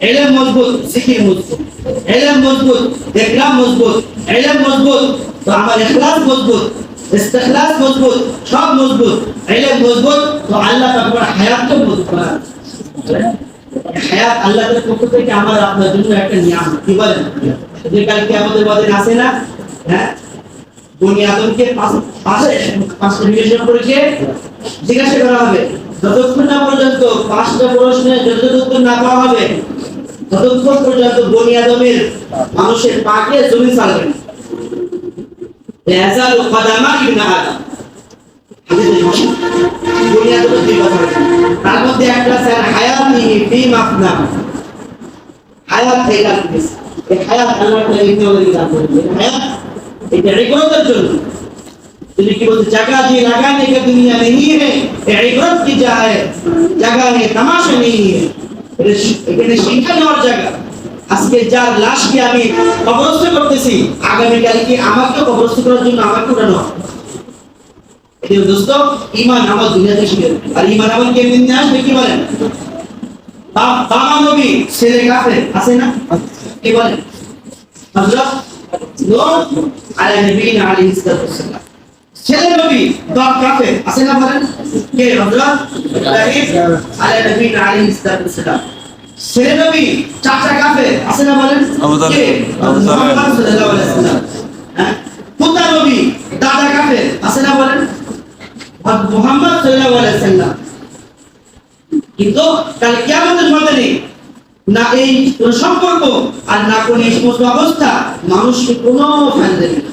এলেম মজবুত, জিকির মজবুত, এলেম মজবুত, ইকরাম মজবুত, এলেম মজবুত, তো আমার ইখলাস মজবুত, ইস্তিখলাস মজবুত, সব মজবুত। এলেম মজবুত, তো আল্লাহ তাআলা হায়াতকে মজবুত করেন। হায়াত আল্লাহ তাআলার পক্ষ থেকে আমার আপনার জন্য একটা নিয়ামত। কি বলেন? যে কালকে আমাদের মধ্যে আছে না, হ্যাঁ, বনি আদমকে পাঁচটা বিবেচনা করেছে, জিজ্ঞাসা করা হবে, যতক্ষণ না পর্যন্ত 5টা প্রশ্নের যতটুকু উত্তর না পাওয়া হবে, ততক্ষণ পর্যন্ত বনি আদমের মানুষের পাকে জমি চালবে না। ইয়াজালু কদামা ইবনে আদম দুনিয়াতে তো দুই কথা আছে। তার মধ্যে একটা আছে হায়াতি ফি মাফনা, হায়াত থেকে এই হায়াত আল্লাহ তাআলা এই নিয়মে দান করেছেন। হায়াত এটা ইবাদতের জন্য। তিনি কি বলতে जगह जी लगाने का दुनिया नहीं है, ये इबादत की जगह है, तमाशा नहीं है। এখানে শিক্ষা নেওয়ার জায়গা। আজকে যার লাশকে আমি কবরস্থ করতেছি, আগামী কালকে আমাকে কবরস্থ করার জন্য আমাকে উঠানো হবে। এই দোস্ত ঈমান আমার দুনিয়াতে শিখে, আর ঈমান আমার কেমন নিয়ে আসবে কি বলেন? বাবা নবী ছেলে কাফের আছে না, কি বলেন? হযরত নূহ আলাইহিস সালাম ছেলে নবী বাপ কাফের আছে না, বলেন? কে? হযরত ইব্রাহিম আলাইহিস সালাম ছেলে নবী চাচা কাফের আছে না, বলেন? কে? মুহাম্মদ সাল্লাল্লাহু আলাইহি ওয়াসাল্লাম। হ্যাঁ, পিতা নবী দাদা কাফের আছে না, বলেন? মুহাম্মদ সাল্লাল্লাহু আলাইহি ওয়াসাল্লাম। কিন্তু কাল কিয়ামতের ময়দানে না এই কোন সম্পর্ক আর না কোন এই সমস্ত অবস্থা মানুষকে কোনো ফায়দা দেবে না।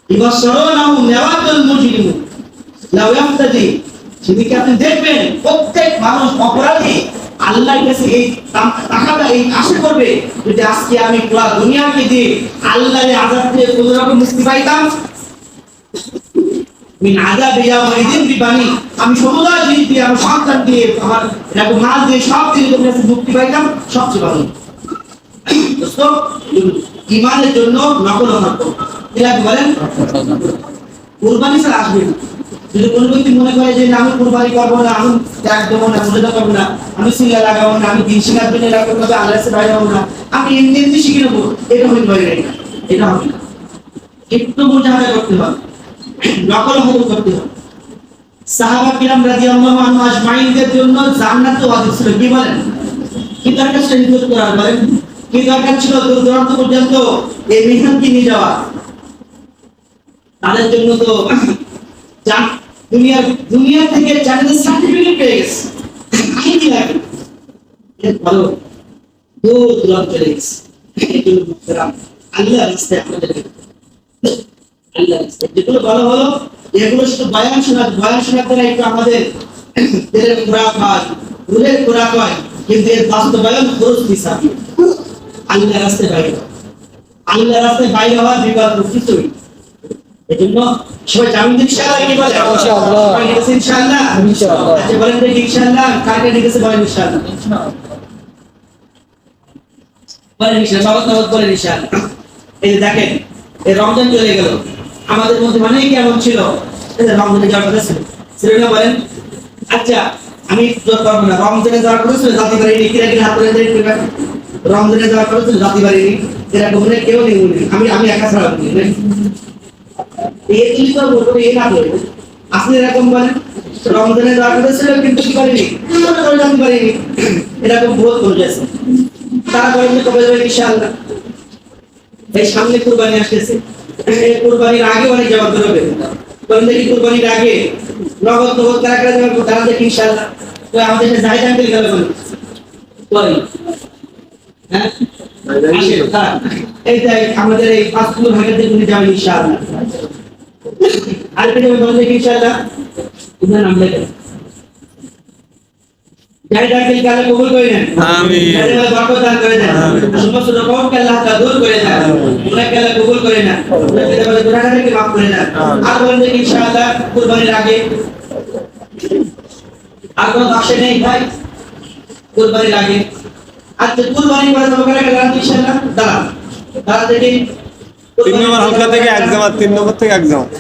ইবাশারুনাহু নাওয়াতুল মুজরিমু লাউ ইয়াফতাদি, সেদিকে আপনি দেখবেন প্রত্যেক মানুষ অপরাধী আল্লাহর কাছে এই টাকাটা এই আশা করবে, যদি আজকে আমি পুরো দুনিয়াকে দিয়ে আল্লাহর আযাব থেকে কোন রকম মুক্তি পাইতাম, মিন আযাব ইয়াউমিদিন বিবানি, আমি সমুদায় জিনিস দিয়ে, আমার সন্তান দিয়ে, আমার এরকম মাল দিয়ে, সব দিয়ে যদি আমি মুক্তি পাইতাম, সবচেয়ে ভালো। দোস্ত, ঈমানের জন্য নকল হরকত এরা বলেন কুরবানি ছাড়া আসবে না। যদি কোনো ব্যক্তি মনে করে যে আমি কুরবানি করবো না, আমি ত্যাগ দেবো না, মুজাদা করবো না, আমি সিলা লাগাবো না, আমি দিন শিখার জন্য এরকম ভাবে আল্লাহর কাছে বাইরে যাবো না, আমি এমনি এমনি শিখে নেবো, এটা হতে পারে না, এটা হবে না। একটু মুজাহাদা করতে হবে, নকল হরকত করতে হবে। সাহাবা কিরাম রাদিয়াল্লাহু আনহু আজমাইনদের জন্য জান্নাত ওয়াজিব ছিল, কি বলেন? কি দরকার ছিল হিজরত করার, বলেন? কি দরকার ছিল দূর দূরান্ত পর্যন্ত এই মেহনতকে নিয়ে যাওয়া? তাদের জন্য তো দুনিয়া থেকে জান্নাতের সার্টিফিকেট পেয়ে গেছে, আইনি লাগে ভালো দূর দূরান্ত চলে গেছে। আল্লাহর রাস্তায় আমাদের আল্লাহর রাস্তায় যেগুলো ভালো হলো এগুলো শুধু বয়ান শোনার দ্বারা একটু আমাদের তেলের খোরাক হয়, রুহের খোরাক হয়, কিন্তু এর বাস্তবায়ন খরচ হিসাব। আল্লাহর রাস্তায় বাইরে, আল্লাহর রাস্তায় বাইরে হওয়ার বিবাদ কিছুই। এজন্য সবাই জামিন ইনশাআল্লাহ, কি বলে? ইনশাআল্লাহ। ইনশাআল্লাহ, ইনশাআল্লাহ। আচ্ছা বলেন তো ইনশাআল্লাহ কাকে লিখেছে, বলেন ইনশাআল্লাহ। বলেন ইনশাআল্লাহ, বাবা বলেন ইনশাআল্লাহ। এই যে দেখেন, এই রমজান চলে গেল, আমাদের মধ্যে মানে কেমন ছিল, এই রমজানে যাওয়ার কথা ছিল, ছিল না বলেন? আচ্ছা আমি জোর করব না, রমজানে যাওয়ার কথা ছিল, জাতি বাড়ি কিরা কিরা হাত ধরে দিবেন। রমজানে যাওয়ার কথা ছিল, জাতি বাড়ি এরকম বলে কেউ নেই, আমি একা ছাড়া বলি এই জিনিস তো বলবো এই না বলবো। আপনি এরকম বলেন রমজানে যাওয়ার কথা ছিল কিন্তু কি করেনি, জানতে পারিনি, এরকম বহুত করে গেছে। তারা বলেন যে কবে যাবে ইনশাআল্লাহ। এই সামনে কুরবানি আসতেছে, এই কুরবানির আগে অনেক জবাব দেবে, বলেন দেখি কুরবানির আগে নগদ কারা কারা যাবে, তারা দেখি ইনশাআল্লাহ। তো আমাদের সাথে জাহিদ আঙ্কেল গেল বলেন, হ্যাঁ এই যে আমাদের এই পাঁচগুলো ভাগের দিকে উনি যাবেন ইনশাআল্লাহ। আর কেটে বলেন দেখি ইনশাআল্লাহ, আপনার নাম লেখেন। জাহিদ আঙ্কেল কে আল্লাহ কবুল করে নেন, আমিন। আল্লাহ বরকত দান করে দেন, সমস্ত রকমকে আল্লাহ তাআলা দূর করে দেন, ওনাকে আল্লাহ কবুল করে নেন, ওনাকে আমাদের গুনাহকে মাফ করে দেন। আর বলেন দেখি ইনশাআল্লাহ কুরবানির আগে আর কোনো আসে নেই ভাই, কুরবানির আগে। আচ্ছা কুরবানি করে দেবো কারা কারা ইনশাআল্লাহ, দাঁড়া দেখি 3 নম্বর হালকা থেকে এক জামাত, 3 নম্বর থেকে এক জামাত।